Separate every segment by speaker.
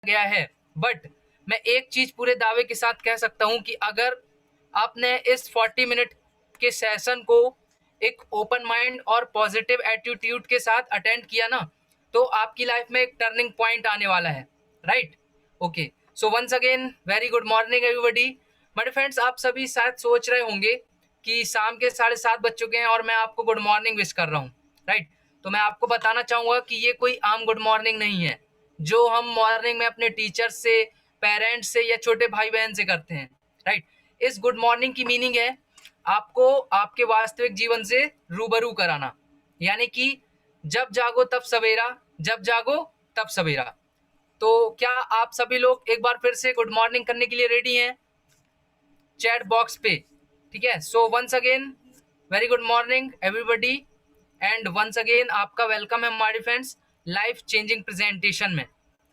Speaker 1: गया है। बट मैं एक चीज पूरे दावे के साथ कह सकता हूं कि अगर आपने इस 40 मिनट के सेशन को एक ओपन माइंड और पॉजिटिव एटीट्यूड के साथ अटेंड किया ना, तो आपकी लाइफ में एक टर्निंग पॉइंट आने वाला है। Right? Okay, so once again very good morning everybody. मेरे फ्रेंड्स, आप सभी शायद सोच रहे होंगे कि शाम के 7:30 बज चुके हैं और मैं आपको गुड मॉर्निंग विश कर रहा हूँ। राइट? तो मैं आपको बताना चाहूंगा कि ये कोई आम गुड मॉर्निंग नहीं है जो हम मॉर्निंग में अपने टीचर से, पेरेंट्स से या छोटे भाई बहन से करते हैं। राइट? इस गुड मॉर्निंग की मीनिंग है आपको आपके वास्तविक जीवन से रूबरू कराना। यानी कि जब जागो तब सवेरा, जब जागो तब सवेरा। तो क्या आप सभी लोग एक बार फिर से गुड मॉर्निंग करने के लिए रेडी हैं चैट बॉक्स पे? ठीक है, so once again very good morning everybody and once again आपका वेलकम है हमारे फ्रेंड्स लाइफ चेंजिंग प्रेजेंटेशन में।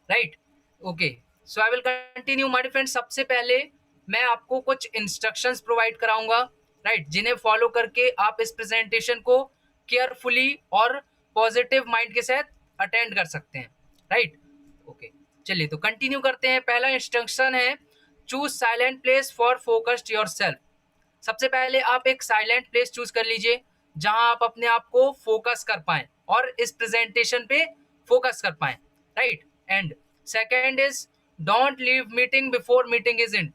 Speaker 1: Right? Okay, so I will continue my friends. सबसे पहले मैं आपको कुछ इंस्ट्रक्शंस प्रोवाइड कराऊंगा, राइट, जिन्हें फॉलो करके आप इस प्रेजेंटेशन को केयरफुली और पॉजिटिव माइंड के साथ अटेंड कर सकते हैं। राइट? ओके, चलिए तो कंटिन्यू करते हैं। पहला इंस्ट्रक्शन है choose silent place for focused yourself. सबसे पहले आप एक साइलेंट प्लेस चूज कर लीजिए जहां आप अपने आप को फोकस कर पाएं और इस प्रेजेंटेशन पे फोकस कर पाएं। Right? And second is don't leave meeting before meeting is and.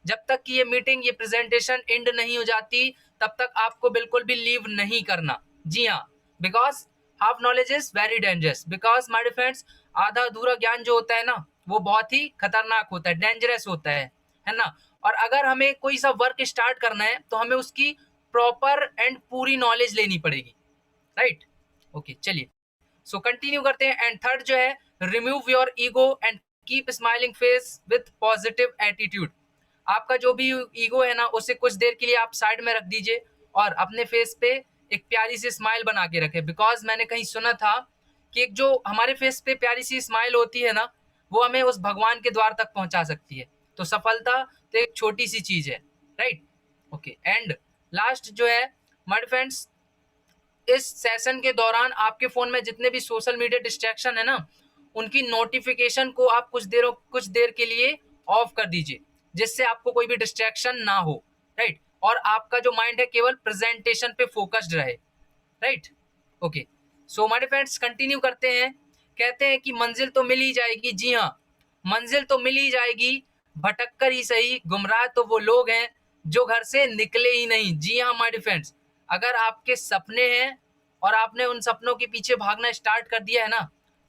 Speaker 1: जब तक कि ये मीटिंग, ये प्रेजेंटेशन एंड नहीं हो जाती, तब तक आपको बिल्कुल भी लीव नहीं करना। जी हाँ, because half knowledge is very dangerous. Because my friends, आधा अधूरा ज्ञान जो होता है ना, वो बहुत ही खतरनाक होता है, डेंजरस होता है ना। और अगर हमें कोई सा वर्क स्टार्ट करना है तो हमें उसकी प्रॉपर एंड पूरी नॉलेज लेनी पड़ेगी। राइट? ओके, चलिए सो कंटिन्यू करते हैं। एंड थर्ड जो है remove your ego and keep smiling face with positive attitude. आपका जो भी ईगो है ना, उसे कुछ देर के लिए आप साइड में रख दीजिए और अपने फेस पे एक प्यारी सी स्माइल बना के रखें। बिकॉज मैंने कहीं सुना था कि एक जो हमारे फेस पे प्यारी सी स्माइल होती है ना, वो हमें उस भगवान के द्वार तक पहुंचा सकती है। तो सफलता तो एक छोटी सी चीज है। राइट? ओके, एंड लास्ट जो है माय फ्रेंड्स, इस सेशन के दौरान आपके फोन में जितने भी सोशल मीडिया डिस्ट्रैक्शन है ना, उनकी नोटिफिकेशन को आप कुछ देर के लिए ऑफ कर दीजिए, जिससे आपको कोई भी डिस्ट्रैक्शन ना हो। राइट? और आपका जो माइंड है केवल प्रेजेंटेशन पे फोकस्ड रहे। राइट? ओके, सो हमारे फ्रेंड्स कंटिन्यू करते हैं। कहते हैं कि मंजिल तो मिल ही जाएगी। जी हाँ, मंजिल तो मिल ही जाएगी, भटक कर ही सही, गुमराह तो वो लोग हैं जो घर से निकले ही नहीं। जी हाँ हमारे फ्रेंड्स, अगर आपके सपने हैं और आपने उन सपनों के पीछे भागना स्टार्ट कर दिया है ना,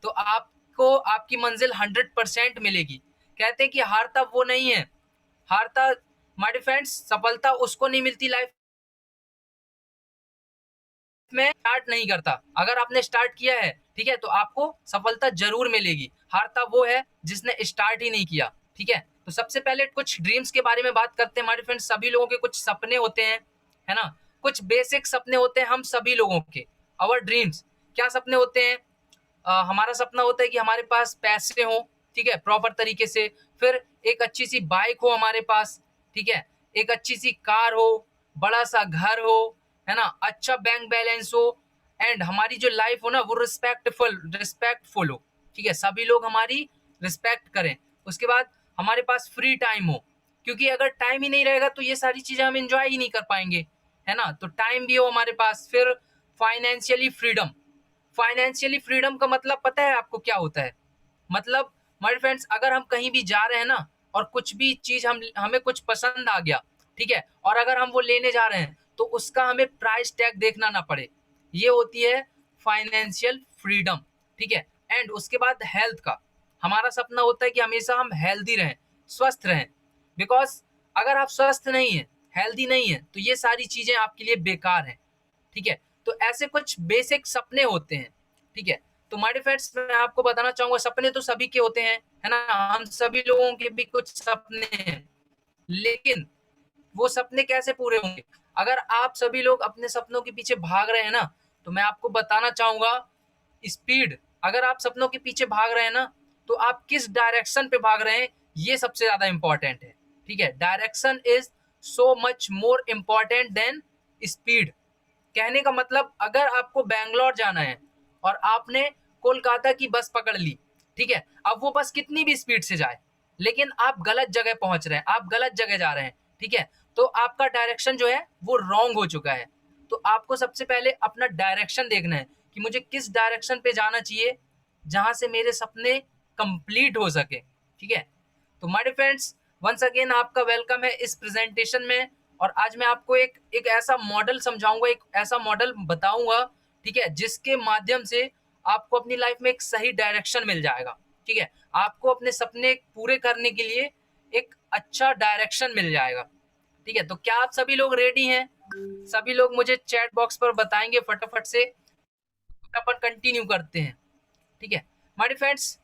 Speaker 1: तो आपको आपकी मंजिल 100% मिलेगी। कहते हैं कि हारता वो नहीं है, हारता हमारे फ्रेंड्स, सफलता उसको नहीं मिलती लाइफ में स्टार्ट नहीं करता। अगर आपने स्टार्ट किया है, ठीक है, तो आपको सफलता जरूर मिलेगी। हारता वो है जिसने स्टार्ट ही नहीं किया। ठीक है, तो सबसे पहले कुछ ड्रीम्स के बारे में बात करते हैं हमारे फ्रेंड्स। सभी लोगों के कुछ सपने होते हैं, है ना। कुछ बेसिक सपने होते हैं हम सभी लोगों के। आवर ड्रीम्स क्या सपने होते हैं? हमारा सपना होता है कि हमारे पास पैसे हो, ठीक है, प्रॉपर तरीके से। फिर एक अच्छी सी बाइक हो हमारे पास, ठीक है, एक अच्छी सी कार हो, बड़ा सा घर हो, है ना, अच्छा बैंक बैलेंस हो, एंड हमारी जो लाइफ हो ना वो रिस्पेक्टफुल हो। ठीक है, सभी लोग हमारी रिस्पेक्ट करें। उसके बाद हमारे पास फ्री टाइम हो, क्योंकि अगर टाइम ही नहीं रहेगा तो ये सारी चीजें हम एंजॉय ही नहीं कर पाएंगे, है ना। तो टाइम भी हो हमारे पास। फिर फाइनेंशियली फ्रीडम। फाइनेंशियली फ्रीडम का मतलब पता है आपको क्या होता है? मतलब हमारे फ्रेंड्स, अगर हम कहीं भी जा रहे हैं ना और कुछ भी चीज हमें कुछ पसंद आ गया, ठीक है, और अगर हम वो लेने जा रहे हैं तो उसका हमें प्राइस टैग देखना ना पड़े, ये होती है फाइनेंशियल फ्रीडम। ठीक है, एंड उसके बाद हेल्थ का। हमारा सपना होता है कि हमेशा हम हेल्दी रहें, स्वस्थ रहें। बिकॉज अगर आप स्वस्थ नहीं है, हेल्दी नहीं है, तो ये सारी चीजें आपके लिए बेकार हैं। ठीक है, तो ऐसे कुछ बेसिक सपने होते हैं। ठीक है, तो माय फ्रेंड्स, मैं आपको बताना चाहूंगा सपने तो सभी के होते हैं, है ना। हम सभी लोगों के भी कुछ सपने हैं, लेकिन वो सपने कैसे पूरे होंगे? अगर आप सभी लोग अपने सपनों के पीछे भाग रहे हैं ना, तो मैं आपको बताना चाहूंगा स्पीड। अगर आप सपनों के पीछे भाग रहे हैं ना, तो आप किस डायरेक्शन पे भाग रहे हैं, ये सबसे ज्यादा इंपॉर्टेंट है। ठीक है, direction is so much more important than speed. कहने का मतलब, अगर आपको बैंगलोर जाना है और आपने कोलकाता की बस पकड़ ली, ठीक है। अब वो बस कितनी भी स्पीड से जाए, लेकिन आप गलत जगह पहुंच रहे हैं, आप गलत जगह जा रहे हैं, ठीक है, तो आपका डायरेक्शन जो है वो रॉन्ग हो चुका है। तो आपको सबसे पहले अपना डायरेक्शन देखना है कि मुझे किस डायरेक्शन पे जाना चाहिए जहां से मेरे सपने कंप्लीट हो सके, ठीक है। तो my dear friends, once again आपका वेलकम है इस प्रेजेंटेशन में। और आज मैं आपको एक ऐसा मॉडल समझाऊंगा, एक ऐसा मॉडल बताऊंगा, ठीक है, जिसके माध्यम से आपको अपनी लाइफ में एक सही डायरेक्शन मिल जाएगा, ठीक है। आपको अपने सपने पूरे करने के लिए एक अच्छा डायरेक्शन मिल जाएगा, ठीक है। तो क्या आप सभी लोग रेडी हैं? सभी लोग मुझे चैट बॉक्स पर बताएंगे फटाफट से। अपन कंटिन्यू करते हैं, ठीक है। माय डियर फ्रेंड्स,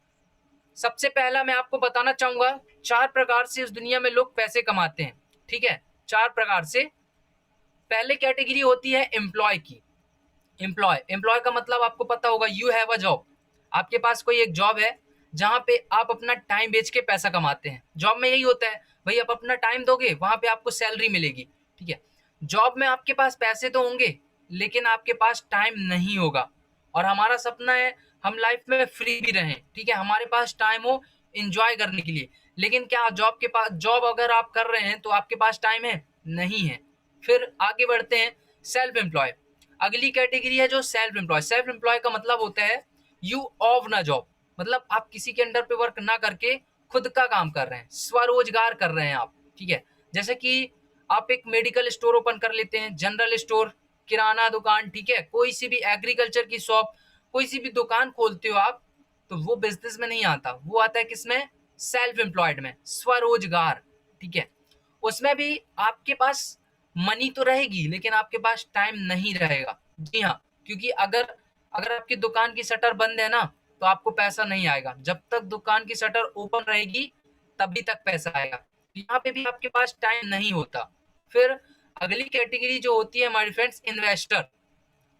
Speaker 1: सबसे पहला मैं आपको बताना चाहूंगा 4 प्रकार से इस दुनिया में लोग पैसे कमाते हैं, ठीक है। 4 प्रकार से। पहले कैटेगरी होती है एम्प्लॉय की। एम्प्लॉय का मतलब आपको पता होगा, यू हैव अ जॉब। आपके पास कोई एक जॉब है जहां पे आप अपना टाइम बेच के पैसा कमाते हैं। जॉब में यही होता है, भाई आप अपना टाइम दोगे, वहां पे आपको सैलरी मिलेगी, ठीक है। जॉब में आपके पास पैसे तो होंगे, लेकिन आपके पास टाइम नहीं होगा। और हमारा सपना है हम लाइफ में फ्री भी रहें, ठीक है, हमारे पास टाइम हो एंजॉय करने के लिए। लेकिन क्या जॉब के पास, जॉब अगर आप कर रहे हैं तो आपके पास टाइम है? नहीं है। फिर आगे बढ़ते हैं, सेल्फ एम्प्लॉय। अगली कैटेगरी है जो सेल्फ एम्प्लॉय। सेल्फ एम्प्लॉय का मतलब होता है यू ऑव ना जॉब, मतलब आप किसी के अंडर पे वर्क ना करके खुद का काम कर रहे हैं, स्वरोजगार कर रहे हैं आप, ठीक है। जैसे कि आप एक मेडिकल स्टोर ओपन कर लेते हैं, जनरल स्टोर, किराना दुकान, ठीक है, कोई सी भी एग्रीकल्चर की शॉप, कोई सी भी दुकान खोलते हो आप, तो वो बिजनेस में नहीं आता, वो आता है किसमें? सेल्फ एम्प्लॉयड में, स्वरोजगार, ठीक है। उसमें भी आपके पास मनी तो रहेगी, लेकिन आपके पास टाइम नहीं रहेगा। जी हाँ, क्योंकि अगर अगर आपकी दुकान की शटर बंद है ना, तो आपको पैसा नहीं आएगा। जब तक दुकान की शटर ओपन रहेगी तभी तक पैसा आएगा। यहाँ पे भी आपके पास टाइम नहीं होता। फिर अगली कैटेगरी जो होती है हमारे फ्रेंड्स, इन्वेस्टर।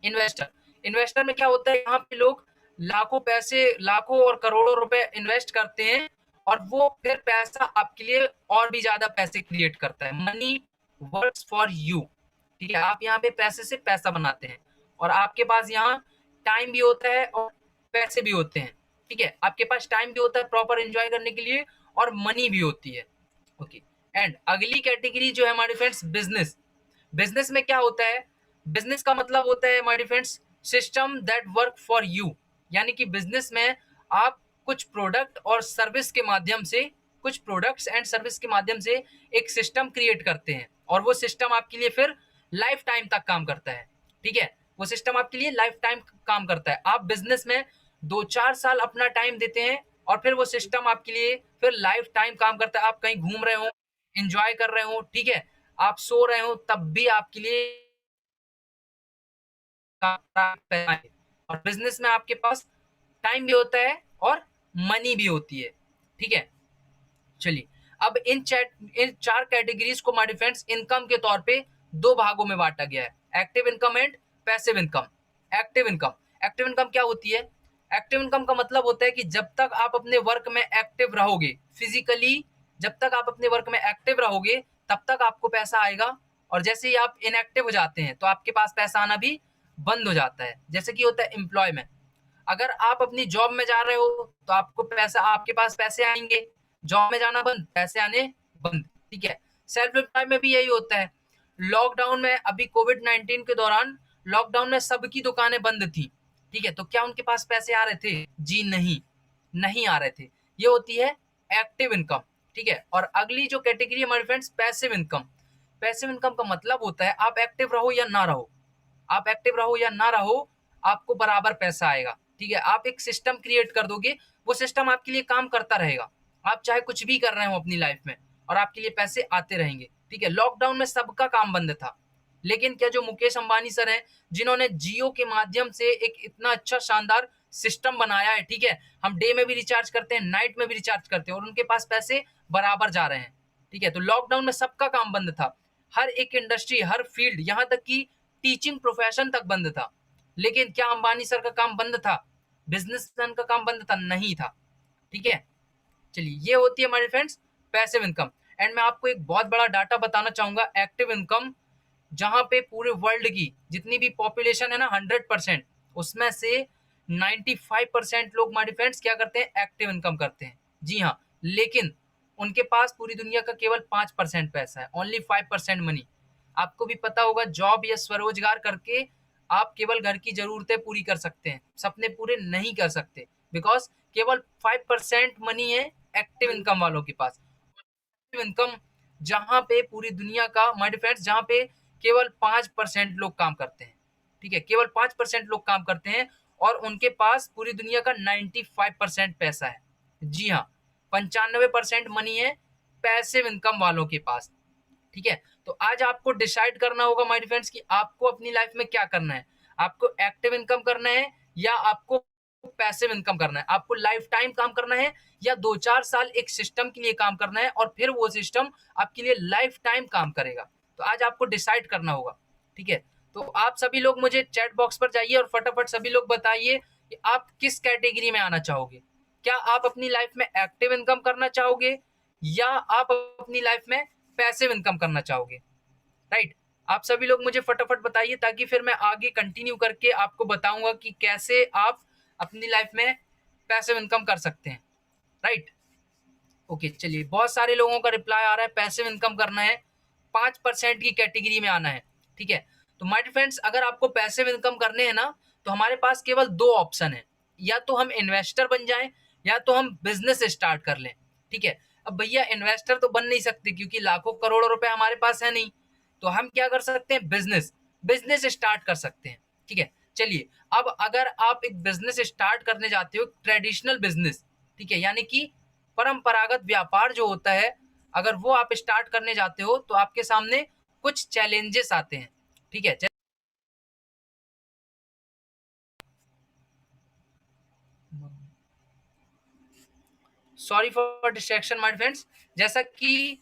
Speaker 1: इन्वेस्टर इन्वेस्टर में क्या होता है, यहाँ पे लोग लाखों पैसे, लाखों और करोड़ों रुपए इन्वेस्ट करते हैं, और वो फिर पैसा आपके लिए और भी ज्यादा पैसे क्रिएट करता है। मनी वर्क्स फॉर यू, ठीक है। आप यहाँ पे पैसे से पैसा बनाते हैं, और आपके पास यहाँ टाइम भी होता है और पैसे भी होते हैं, ठीक है। आपके पास टाइम भी होता है प्रॉपर एंजॉय करने के लिए, और मनी भी होती है, ओके। एंड अगली कैटेगरी जो है हमारे फ्रेंड्स, बिजनेस। बिजनेस में क्या होता है? बिजनेस का मतलब होता है my dear friends, system that work for you. यानी कि बिजनेस में आप कुछ प्रोडक्ट और सर्विस के माध्यम से, कुछ प्रोडक्ट्स एंड सर्विस के माध्यम से एक सिस्टम क्रिएट करते हैं, और वो सिस्टम आपके लिए फिर लाइफ टाइम तक काम करता है, ठीक है। वो सिस्टम आपके लिए लाइफ टाइम काम करता है। आप बिजनेस में 2-4 साल अपना टाइम देते हैं, और फिर वो सिस्टम आपके लिए फिर लाइफ टाइम काम करता है। आप कहीं घूम रहे हो, एंजॉय कर रहे हो, ठीक है, आप सो रहे हो, तब भी आपके लिए और बिजनेस में आपके पास टाइम भी होता है और मनी भी होती है, ठीक है। चलिए, अब इन 4 कैटेगरीज को माय फ्रेंड्स इनकम के तौर पे 2 भागों में बांटा गया है, active income and passive income. Active income, active income क्या होती है? एक्टिव इनकम का मतलब होता है कि जब तक आप अपने वर्क में एक्टिव रहोगे फिजिकली, जब तक आप अपने वर्क में एक्टिव रहोगे तब तक आपको पैसा आएगा, और जैसे ही आप इनएक्टिव हो जाते हैं तो आपके पास पैसा आना भी बंद हो जाता है। जैसे कि होता है एम्प्लॉय में, अगर आप अपनी जॉब में जा रहे हो तो आपको पैसा, आपके पास पैसे आएंगे, जॉब में जाना बंद, पैसे आने बंद, ठीक है। सेल्फ एम्प्लॉय में भी यही होता है। लॉकडाउन में, अभी कोविड-19 के दौरान लॉकडाउन में सबकी दुकानें बंद थी, ठीक है, तो क्या उनके पास पैसे आ रहे थे? जी नहीं, नहीं आ रहे थे। ये होती है एक्टिव इनकम, ठीक है। और अगली जो कैटेगरी है हमारे friends, passive income. Passive income का मतलब होता है आप एक्टिव रहो या ना रहो, आप एक्टिव रहो या ना रहो, आपको बराबर पैसा आएगा, ठीक है। आप एक सिस्टम क्रिएट कर दोगे, वो सिस्टम आपके लिए काम करता रहेगा, आप चाहे कुछ भी कर रहे हो अपनी लाइफ में, और आपके लिए पैसे आते रहेंगे, ठीक है। लॉकडाउन में सबका काम बंद था, लेकिन क्या जो मुकेश अंबानी सर हैं, जिन्होंने जियो के माध्यम से एक इतना अच्छा शानदार सिस्टम बनाया है, ठीक है, हम डे में भी रिचार्ज करते हैं, नाइट में भी रिचार्ज करते हैं, और उनके पास पैसे बराबर जा रहे हैं, ठीक है। तो लॉकडाउन में सबका काम बंद था, हर एक इंडस्ट्री, हर फील्ड, यहाँ तक कि टीचिंग प्रोफेशन तक बंद था। लेकिन क्या अंबानी सर का काम बंद था? बिजनेसमैन का काम बंद था? नहीं था, ठीक है। चलिए, ये होती है हमारे फ्रेंड्स पैसिव इनकम। एंड मैं आपको एक बहुत बड़ा डाटा बताना चाहूंगा, एक्टिव इनकम, जहां पे पूरे वर्ल्ड की जितनी भी पॉपुलेशन है ना 100%, उसमें से 95% लोग माय डियर फ्रेंड्स क्या करते हैं, एक्टिव इनकम करते हैं। जी हाँ, लेकिन उनके पास पूरी दुनिया का केवल 5% पैसा है, ओनली 5% मनी। आपको भी पता होगा जॉब या स्वरोजगार करके आप केवल घर की जरूरतें पूरी कर सकते हैं, सपने पूरे नहीं कर सकते, बिकॉज केवल 5% मनी है एक्टिव इनकम वालों के पास। इनकम जहां पे पूरी दुनिया का माय डियर फ्रेंड्स, जहां पे केवल 5% लोग काम करते हैं, ठीक है, केवल 5% लोग काम करते हैं और उनके पास पूरी दुनिया का 95% पैसा है। जी हाँ, 95% मनी है पैसिव इनकम वालों के पास। ठीक है, तो आज आपको डिसाइड करना होगा माय डियर फ्रेंड्स कि आपको अपनी लाइफ में क्या करना है। आपको एक्टिव इनकम करना है या आपको पैसिव इनकम करना है। आपको लाइफ टाइम काम करना है या 2-4 साल एक सिस्टम के लिए काम करना है और फिर वो सिस्टम आपके लिए लाइफ टाइम काम करेगा। तो आज आपको डिसाइड करना होगा। ठीक है, तो आप सभी लोग मुझे चैट बॉक्स पर जाइए और फटाफट सभी लोग बताइए कि आप किस कैटेगरी में आना चाहोगे। क्या आप अपनी लाइफ में एक्टिव इनकम करना चाहोगे या आप अपनी लाइफ में पैसिव इनकम करना चाहोगे, राइट? आप सभी लोग मुझे फटाफट बताइए ताकि फिर मैं आगे कंटिन्यू करके आपको बताऊंगा कि कैसे आप अपनी लाइफ में पैसिव इनकम कर सकते हैं, राइट? ओके, चलिए, बहुत सारे लोगों का रिप्लाई आ रहा है पैसिव इनकम करना है, 5% की कैटेगरी में आना है। ठीक है, तो माय फ्रेंड्स, अगर आपको पैसिव इनकम करने हैं ना, तो हमारे पास केवल 2 ऑप्शन है, या तो हम इन्वेस्टर बन जाएं या तो हम बिजनेस स्टार्ट कर लें। ठीक है, अब भैया इन्वेस्टर तो बन नहीं सकते क्योंकि लाखों करोड़ों रुपए हमारे पास है नहीं, तो हम क्या कर सकते हैं, बिजनेस बिजनेस स्टार्ट कर सकते हैं। ठीक है, चलिए, अब अगर आप एक बिजनेस स्टार्ट करने जाते हो, ट्रेडिशनल बिजनेस, ठीक है, यानी कि परंपरागत व्यापार जो होता है, अगर वो आप स्टार्ट करने जाते हो तो आपके सामने कुछ चैलेंजेस आते हैं। ठीक है, sorry for distraction my friends. जैसा कि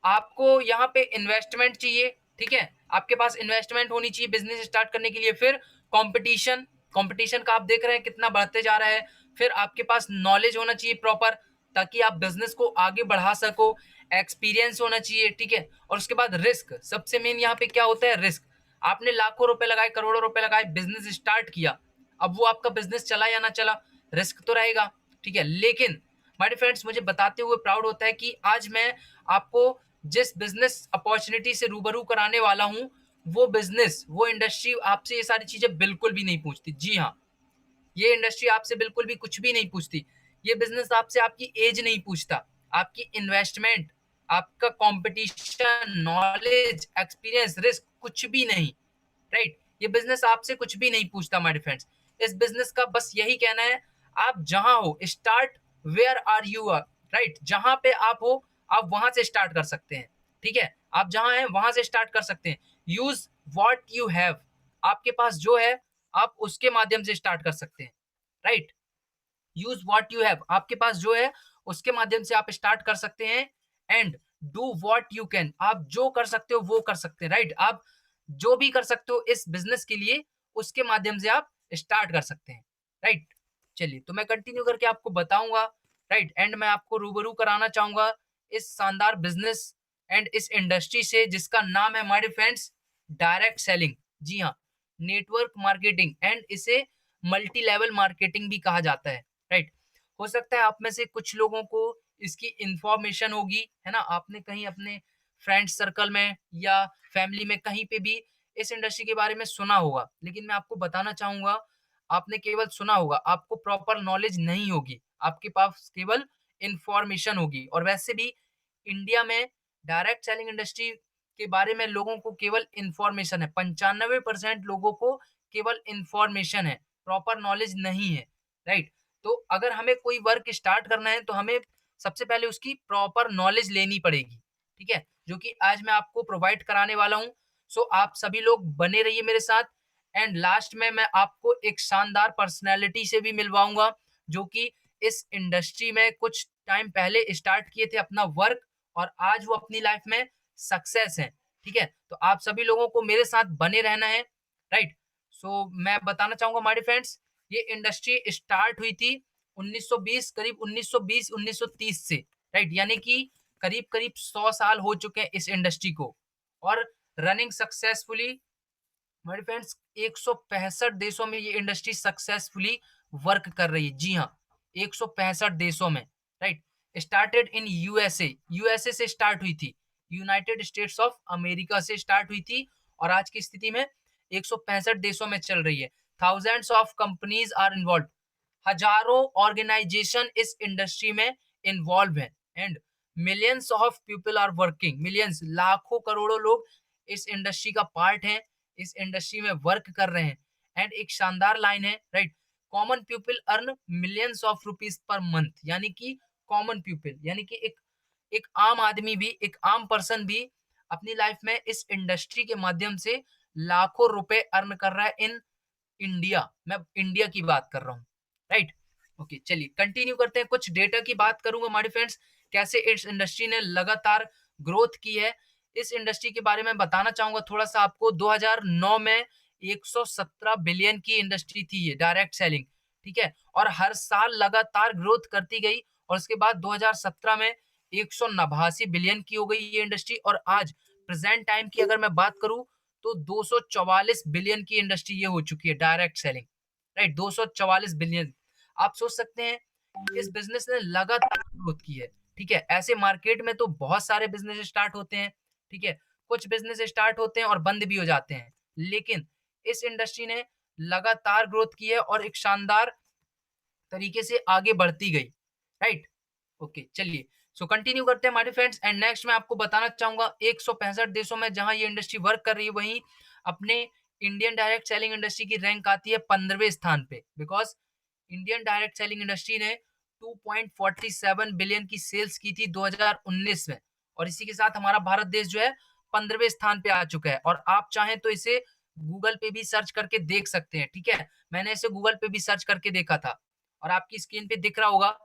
Speaker 1: आपको यहाँ पे इन्वेस्टमेंट चाहिए, ठीक है, आपके पास इन्वेस्टमेंट होनी चाहिए बिजनेस स्टार्ट करने के लिए। फिर कंपटीशन, कंपटीशन का आप देख रहे हैं कितना बढ़ते जा रहा है। फिर आपके पास नॉलेज होना चाहिए प्रॉपर, ताकि आप बिजनेस को आगे बढ़ा सको। एक्सपीरियंस होना चाहिए, ठीक है, और उसके बाद रिस्क, सबसे मेन यहाँ पे क्या होता है, रिस्क। आपने लाखों रुपए लगाए, करोड़ों रुपए लगाए, बिजनेस स्टार्ट किया, अब वो आपका बिजनेस चला या ना चला, रिस्क तो रहेगा। ठीक है, लेकिन माय फ्रेंड्स, मुझे बताते हुए प्राउड होता है कि आज मैं आपको जिस बिजनेस अपॉर्चुनिटी से रूबरू कराने वाला हूं, वो बिजनेस, वो इंडस्ट्री आपसे ये सारी चीजें बिल्कुल भी नहीं पूछती। जी हाँ, ये इंडस्ट्री आपसे बिल्कुल भी कुछ भी नहीं पूछती। ये बिजनेस आपसे आपकी एज नहीं पूछता, आपकी इन्वेस्टमेंट, आपका कंपटीशन, नॉलेज, एक्सपीरियंस, रिस्क, कुछ भी नहीं, राइट? ये बिजनेस आपसे कुछ भी नहीं पूछता माय फ्रेंड्स। इस बिजनेस का बस यही कहना है, आप जहां हो, start where are you are, right? जहां पे आप हो, आप वहां से स्टार्ट कर सकते हैं। ठीक है, आप जहां हैं वहां से स्टार्ट कर सकते हैं। यूज व्हाट यू हैव, आपके पास जो है आप उसके माध्यम से स्टार्ट कर सकते हैं, right? Use what you have, आपके पास जो है उसके माध्यम से आप स्टार्ट कर सकते हैं। And do what you can, आप जो कर सकते हो वो कर सकते हैं, राइट? आप जो भी कर सकते हो इस बिजनेस के लिए, उसके माध्यम से आप स्टार्ट कर सकते हैं, राइट? चलिए, तो मैं कंटिन्यू करके आपको बताऊंगा, राइट? एंड मैं आपको रूबरू कराना चाहूंगा इस शानदार बिजनेस एंड इस इंडस्ट्री से, जिसका नाम है हमारे फ्रेंड्स डायरेक्ट सेलिंग। जी हाँ, नेटवर्क मार्केटिंग, एंड इसे मल्टी लेवल मार्केटिंग भी कहा जाता है, राइट? हो सकता है आप में से कुछ लोगों को इसकी इंफॉर्मेशन होगी, है ना, आपने कहीं अपने फ्रेंड सर्कल में या फैमिली में कहीं पे भी इस इंडस्ट्री के बारे में सुना होगा, लेकिन मैं आपको बताना चाहूंगा, आपने केवल सुना होगा, आपको प्रॉपर नॉलेज नहीं होगी, आपके पास केवल इंफॉर्मेशन होगी। और वैसे भी इंडिया में डायरेक्ट सेलिंग इंडस्ट्री के बारे में लोगों को केवल इंफॉर्मेशन है, 95% लोगों को केवल इंफॉर्मेशन है, प्रॉपर नॉलेज नहीं है, राइट? तो अगर हमें कोई वर्क स्टार्ट करना है तो हमें सबसे पहले उसकी प्रॉपर नॉलेज लेनी पड़ेगी, ठीक है, जो कि आज मैं आपको प्रोवाइड कराने वाला हूँ। सो आप सभी लोग बने रहिए मेरे साथ। एंड लास्ट में मैं आपको एक शानदार पर्सनैलिटी से भी मिलवाऊंगा, जो कि इस इंडस्ट्री में कुछ टाइम पहले स्टार्ट किए थे अपना वर्क, और आज वो अपनी लाइफ में सक्सेस हैं। ठीक है, तो आप सभी लोगों को मेरे साथ बने रहना है, राइट? सो मैं बताना चाहूंगा हमारे फ्रेंड्स, ये इंडस्ट्री स्टार्ट हुई थी 1920, करीब 1920 1930 से, राइट? यानी कि करीब करीब 100 साल हो चुके हैं इस इंडस्ट्री को, और रनिंग सक्सेसफुली। हमारे फ्रेंड्स 165 देशों में ये इंडस्ट्री सक्सेसफुली वर्क कर रही है। जी हाँ, 165 देशों में, right. Started in USA, USA से स्टार्ट हुई थी, यूनाइटेड स्टेट्स ऑफ अमेरिका से स्टार्ट हुई थी और आज की स्थिति में 165 देशों में चल रही है। Thousands of companies are involve, हजारों ऑर्गेनाइजेशन इस इंडस्ट्री में इन्वॉल्व हैं and millions of people are working, millions लाखों करोड़ों लोग इस इंडस्ट्री का पार्ट हैं, इस इंडस्ट्री में वर्क कर रहे हैं। एंड एक शानदार लाइन है, right, common people earn millions of rupees per month, यानी कि कॉमन पीपल यानी कि एक आम आदमी भी, एक आम पर्सन भी अपनी लाइफ में इस इंडस्ट्री के माध्यम से लाखों रुपए अर्न कर रहा है इन इंडिया। मैं इंडिया की बात कर रहा हूँ, राइट। ओके, चलिए कंटिन्यू करते हैं। कुछ डेटा की बात करूंगा हमारे फ्रेंड्स, कैसे इस इंडस्ट्री ने लगातार ग्रोथ की है। इस इंडस्ट्री के बारे में बताना चाहूंगा थोड़ा सा आपको। 2009 में 117 बिलियन की इंडस्ट्री थी ये डायरेक्ट सेलिंग, ठीक है, और हर साल लगातार ग्रोथ करती गई और उसके बाद 2017 में 189 बिलियन की हो गई ये इंडस्ट्री। और आज प्रेजेंट टाइम की अगर मैं बात करूं तो 244 बिलियन की इंडस्ट्री ये हो चुकी है डायरेक्ट सेलिंग, राइट, 244 बिलियन। आप सोच सकते हैं इस बिजनेस ने लगातार ग्रोथ की है, ठीक है। ऐसे मार्केट में तो बहुत सारे बिजनेस स्टार्ट होते हैं, ठीक है, कुछ बिजनेस स्टार्ट होते हैं और बंद भी हो जाते हैं, लेकिन इस इंडस्ट्री ने लगातार ग्रोथ की है और एक शानदार तरीके से आगे बढ़ती गई, राइट। ओके, चलिए सो कंटिन्यू करते हैं हमारे फ्रेंड्स। एंड नेक्स्ट मैं आपको बताना चाहूंगा 165 देशों में जहां ये इंडस्ट्री वर्क कर रही है, वहीं अपने इंडियन डायरेक्ट सेलिंग इंडस्ट्री की रैंक आती है 15वें स्थान पे, because Indian direct selling industry ने 2.47 बिलियन की सेल्स की थी 2019 में, और इसी के साथ हमारा भारत देश जो है 15वें स्थान पे आ चुका है। और आप चाहें तो इसे गूगल पे भी सर्च करके देख सकते हैं, ठीक है, मैंने इसे गूगल पे भी सर्च करके देखा था और आपकी स्क्रीन पे दिख रहा होगा।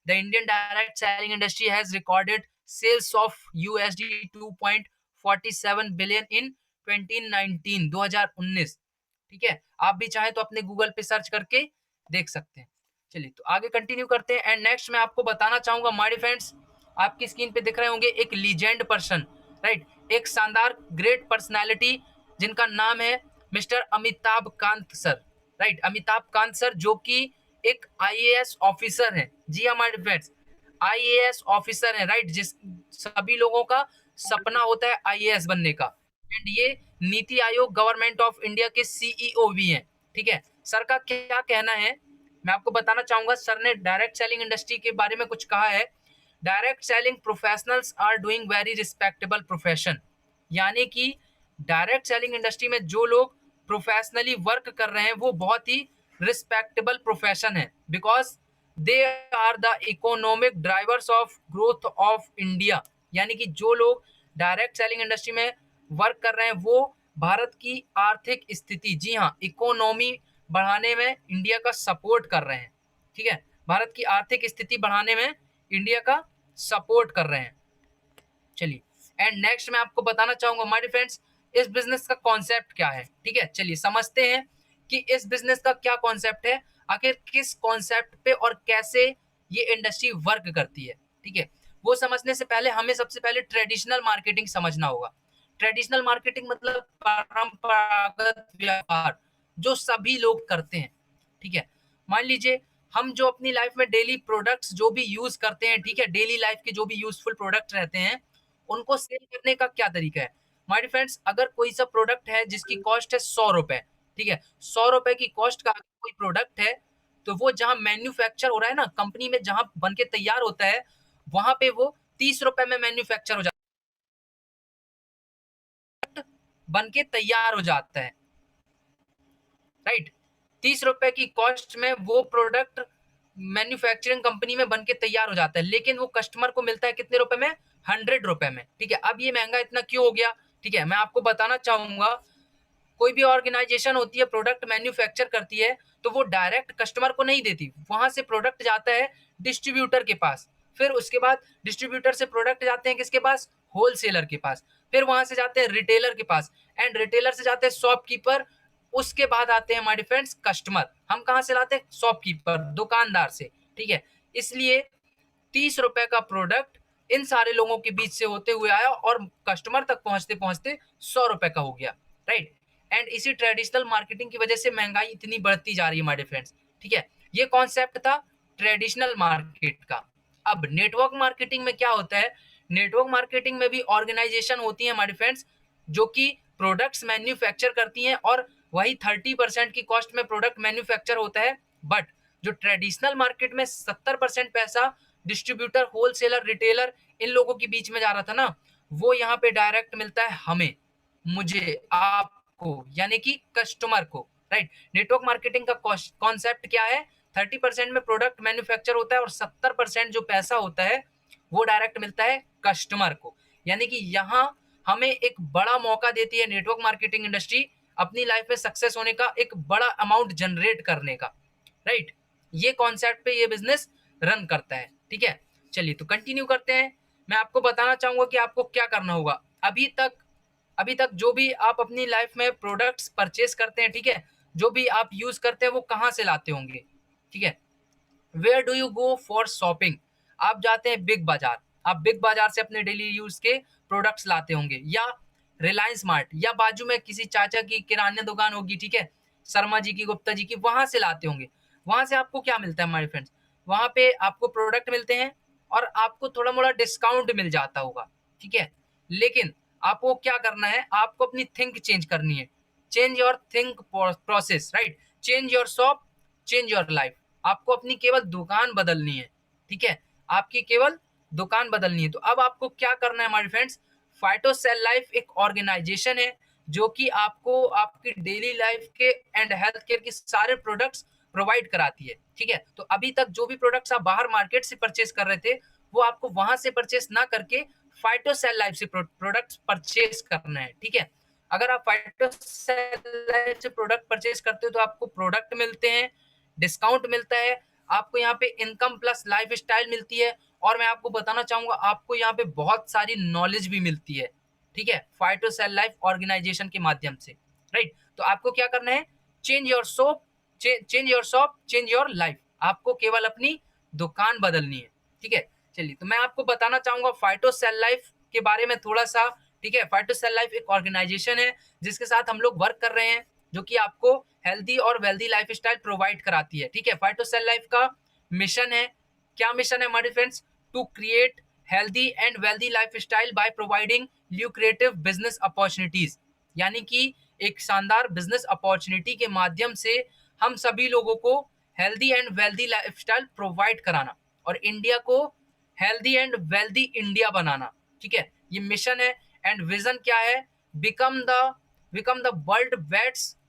Speaker 1: The Indian direct selling industry has recorded sales of USD 2.47 billion in 2019, 2019, ठीक है। आप भी चाहें तो अपने गूगल पे सर्च करके देख सकते हैं। चलिए तो आगे कंटिन्यू करते हैं। एंड नेक्स्ट मैं आपको बताना चाहूंगा माय फ्रेंड्स, आपकी स्क्रीन पे दिख रहे होंगे एक लीजेंड पर्सन, राइट, एक शानदार ग्रेट पर्सनालिटी जिनका नाम है mister Amitabh Kant sir, right, Amitabh Kant sir, जो कि एक आईएएस ऑफिसर है। जी हाँ माय फ्रेंड्स, आईएएस ऑफिसर है, राइट, जिस सभी लोगों का सपना होता है आईएएस बनने का। एंड ये NITI Aayog government of India के सीईओ भी हैं, ठीक है। सर का क्या कहना है मैं आपको बताना चाहूंगा। सर ने डायरेक्ट सेलिंग इंडस्ट्री के बारे में कुछ कहा है। Direct selling professionals are doing very respectable profession, यानी कि डायरेक्ट सेलिंग इंडस्ट्री में जो लोग प्रोफेशनली वर्क कर रहे हैं वो बहुत ही रिस्पेक्टेबल प्रोफेशन है, because they are the economic drivers of growth of India, यानी कि जो लोग डायरेक्ट सेलिंग इंडस्ट्री में वर्क कर रहे हैं वो भारत की आर्थिक स्थिति, जी हाँ, इकोनॉमी बढ़ाने में इंडिया का सपोर्ट कर रहे हैं, ठीक है, भारत की आर्थिक स्थिति बढ़ाने में इंडिया का सपोर्ट कर रहे हैं। चलिए एंड नेक्स्ट मैं आपको बताना चाहूंगा माय फ्रेंड्स, इस बिजनेस का कॉन्सेप्ट क्या है, ठीक है। चलिए समझते हैं कि इस बिजनेस का क्या कॉन्सेप्ट है, आखिर किस कॉन्सेप्ट पे और कैसे ये इंडस्ट्री वर्क करती है, ठीक है। वो समझने से पहले हमें सबसे पहले ट्रेडिशनल मार्केटिंग समझना होगा। ट्रेडिशनल मार्केटिंग मतलब परंपरागत व्यापार जो सभी लोग करते हैं, ठीक है। मान लीजिए हम जो अपनी लाइफ में डेली प्रोडक्ट्स जो भी यूज करते हैं, ठीक है, डेली लाइफ के जो भी यूजफुल प्रोडक्ट रहते हैं उनको सेल करने का क्या तरीका है। माय फ्रेंड्स, अगर कोई सा प्रोडक्ट है जिसकी कॉस्ट है 100 रुपए, ठीक है, 100 रुपए की कॉस्ट का कोई प्रोडक्ट है, तो वो जहां मैन्युफैक्चर हो रहा है ना, कंपनी में जहां बन के तैयार होता है, वहां पे वो 30 रुपए में मैन्युफैक्चर हो जाता है, बन के तैयार हो जाता है, राइट। 30 रुपए की कॉस्ट में वो प्रोडक्ट मैन्युफैक्चरिंग कंपनी में बन के तैयार हो जाता है, लेकिन वो कस्टमर को मिलता है कितने रुपए में, 100 रुपए में, ठीक है। अब ये महंगा इतना क्यों हो गया, ठीक है, मैं आपको बताना चाहूंगा। कोई भी ऑर्गेनाइजेशन होती है, प्रोडक्ट मैन्युफैक्चर करती है, तो वो डायरेक्ट कस्टमर को नहीं देती, वहां से प्रोडक्ट जाता है डिस्ट्रीब्यूटर के पास, फिर उसके बाद डिस्ट्रीब्यूटर से प्रोडक्ट जाते हैं किसके पास, होलसेलर के पास, फिर वहां से जाते हैं रिटेलर के पास, एंड रिटेलर से जाते हैं शॉपकीपर, उसके बाद आते हैं हमारे फ्रेंड्स कस्टमर। हम कहाँ से लाते हैं, शॉपकीपर, दुकानदार से, ठीक है। इसलिए 30 रुपए का प्रोडक्ट इन सारे लोगों के बीच से होते हुए आया और कस्टमर तक पहुंचते पहुंचते 100 रुपए का हो गया, राइट। एंड इसी ट्रेडिशनल मार्केटिंग की वजह से महंगाई इतनी बढ़ती जा रही है हमारे फ्रेंड्स, ठीक है। ये कॉन्सेप्ट था ट्रेडिशनल मार्केट का। अब नेटवर्क मार्केटिंग में क्या होता है, नेटवर्क मार्केटिंग में भी ऑर्गेनाइजेशन होती है हमारे फ्रेंड्स, जो कि प्रोडक्ट्स मैन्युफैक्चर करती हैं और वही 30% की कॉस्ट में प्रोडक्ट मैन्युफैक्चर होता है। बट जो ट्रेडिशनल मार्केट में 70% पैसा डिस्ट्रीब्यूटर, होलसेलर, रिटेलर, इन लोगों के बीच में जा रहा था ना, वो यहाँ पे डायरेक्ट मिलता है हमें, मुझे, आपको, यानी कि कस्टमर को, राइट। नेटवर्क मार्केटिंग का कॉन्सेप्ट क्या है, 30% में प्रोडक्ट मैन्युफैक्चर होता है और 70% जो पैसा होता है वो डायरेक्ट मिलता है कस्टमर को। यानी कि यहाँ हमें एक बड़ा मौका देती है नेटवर्क मार्केटिंग इंडस्ट्री अपनी लाइफ में सक्सेस होने का, एक बड़ा अमाउंट जनरेट करने का, राइट। ये कॉन्सेप्ट पे ये बिजनेस रन करता है, ठीक है। चलिए तो कंटिन्यू करते हैं। मैं आपको बताना चाहूंगा कि आपको क्या करना होगा। अभी तक जो भी आप अपनी लाइफ में प्रोडक्ट्स परचेस करते हैं, ठीक है, जो भी आप यूज करते हैं वो कहाँ से लाते होंगे, ठीक है। Where do you go for shopping, आप जाते हैं बिग बाजार, आप बिग बाजार से अपने डेली यूज के प्रोडक्ट्स लाते होंगे, या रिलायंस मार्ट, या बाजू में किसी चाचा की किराना दुकान होगी, ठीक है, शर्मा जी की, गुप्ता जी की, वहां से लाते होंगे। वहां से आपको क्या मिलता है हमारे फ्रेंड्स, वहां पे आपको प्रोडक्ट मिलते हैं और आपको थोड़ा मोड़ा डिस्काउंट मिल जाता होगा, ठीक है। लेकिन आपको क्या करना है, आपको अपनी थिंक चेंज करनी है, change your think process, right. Change your shop, change your life. आपको अपनी केवल दुकान बदलनी है, ठीक है, आपकी केवल दुकान बदलनी है। तो अब आपको क्या करना है हमारे फ्रेंड्स, फाइटो सेल लाइफ एक ऑर्गेनाइजेशन है जो कि आपको आपकी डेली लाइफ के एंड हेल्थ केयर के सारे प्रोडक्ट्स प्रोवाइड कराती है, ठीक है। तो अभी तक जो भी प्रोडक्ट्स आप बाहर मार्केट से परचेस कर रहे थे, वो आपको वहां से परचेस ना करके फाइटो सेल लाइफ से प्रोडक्ट्स परचेस करना है, ठीक है। अगर आप फाइटो सेल लाइफ से प्रोडक्ट परचेस करते हो तो आपको प्रोडक्ट मिलते हैं, डिस्काउंट मिलता है, आपको यहाँ पे इनकम प्लस लाइफ स्टाइल मिलती है, और मैं आपको बताना चाहूंगा आपको यहाँ पे बहुत सारी नॉलेज भी मिलती है, ठीक है, फाइटो सेल लाइफ ऑर्गेनाइजेशन के माध्यम से, राइट। तो आपको क्या करना है, change your shop, change your shop, change your life. आपको केवल अपनी दुकान बदलनी है, ठीक है। चलिए तो मैं आपको बताना चाहूंगा फाइटो सेल लाइफ के बारे में थोड़ा सा, ठीक है। फाइटो सेल लाइफ एक ऑर्गेनाइजेशन है जिसके साथ हम लोग वर्क कर रहे हैं, जो कि आपको हेल्दी और वेल्दी लाइफ स्टाइल प्रोवाइड कराती है, ठीक है। फाइटो सेल लाइफ का मिशन है, क्या मिशन है हमारे friends, to create healthy and wealthy life style by providing lucrative business opportunities. यानी कि एक शानदार बिजनेस अपॉर्चुनिटी के माध्यम से हम सभी लोगों को healthy and wealthy life style provide कराना और इंडिया को हेल्दी एंड वेल्दी इंडिया बनाना, ठीक है, ये मिशन है। एंड विजन क्या है, become the world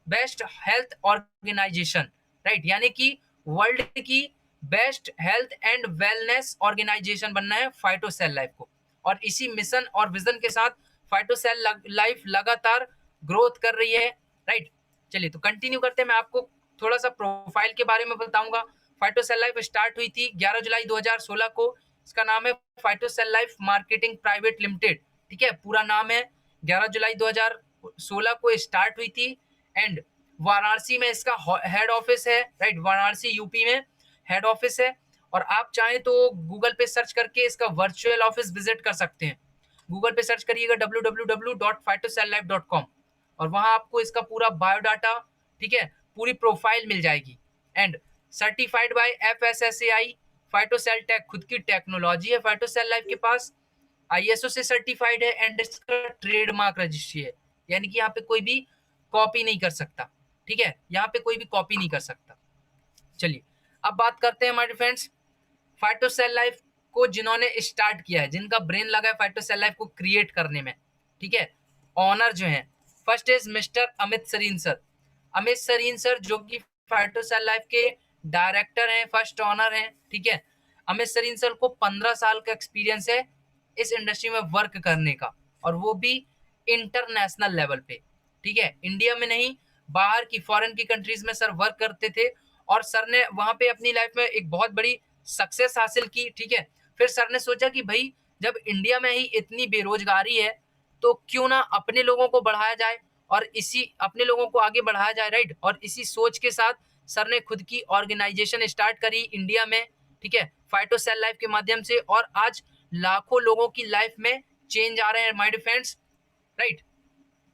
Speaker 1: best health organization, right. यानी कि वर्ल्ड की best health and wellness organization बनना है फाइटो सेल लाइफ को। और इसी मिशन और विजन के साथ फाइटो सेल लाइफ लगातार ग्रोथ कर रही है, राइट। चलिए तो कंटिन्यू करते हैं, मैं आपको थोड़ा सा प्रोफाइल के बारे में बताऊंगा। फाइटो सेल लाइफ स्टार्ट हुई थी 11 जुलाई 2016 को। इसका नाम है Phyto Cell Life marketing private limited, ठीक है, पूरा नाम है। 11 जुलाई 2016 को स्टार्ट हुई थी एंड वाराणसी में इसका हेड ऑफिस है, राइट। वाराणसी यूपी में हेड ऑफिस है। और आप चाहें तो गूगल पे सर्च करके इसका वर्चुअल ऑफिस विजिट कर सकते हैं। गूगल पे सर्च करिएगा www.phytocellife.com और वहां आपको इसका पूरा बायोडाटा, ठीक है, पूरी प्रोफाइल मिल जाएगी। And certified by FSSAI Phytocel Tech, खुद की टेक्नोलॉजी है फाइटोसेल लाइफ के पास, ISO से सर्टिफाइड है एंड इसका ट्रेडमार्क रजिस्ट्री है। यानी कि यहाँ पे कोई भी कॉपी नहीं कर सकता, ठीक है, यहाँ पे कोई भी कॉपी नहीं कर सकता। चलिए अब बात करते हैं हमारे फ्रेंड्स फाइटो सेल लाइफ को जिन्होंने स्टार्ट किया है, जिनका ब्रेन लगा है फाइटो सेल लाइफ को क्रिएट करने में, ठीक है। ऑनर जो है, first is mister Amit Sarin sir. Amit Sarin sir जो कि फाइटो सेल लाइफ के डायरेक्टर हैं, फर्स्ट ऑनर हैं, ठीक है। अमित सरीन सर को 15 साल का एक्सपीरियंस है इस इंडस्ट्री में वर्क करने का, और वो भी इंटरनेशनल लेवल पे, ठीक है, इंडिया में नहीं, बाहर की फॉरेन की कंट्रीज में सर वर्क करते थे। और सर ने वहां पे अपनी लाइफ में एक बहुत बड़ी सक्सेस हासिल की, ठीक है। फिर सर ने सोचा कि भाई जब इंडिया में ही इतनी बेरोजगारी है तो क्यों ना अपने लोगों को बढ़ाया जाए और इसी अपने लोगों को आगे बढ़ाया जाए, राइट। और इसी सोच के साथ सर ने खुद की ऑर्गेनाइजेशन स्टार्ट करी इंडिया में, ठीक है, फाइटो सेल लाइफ के माध्यम से। और आज लाखों लोगों की लाइफ में चेंज आ रहे हैं माय फ्रेंड्स, राइट।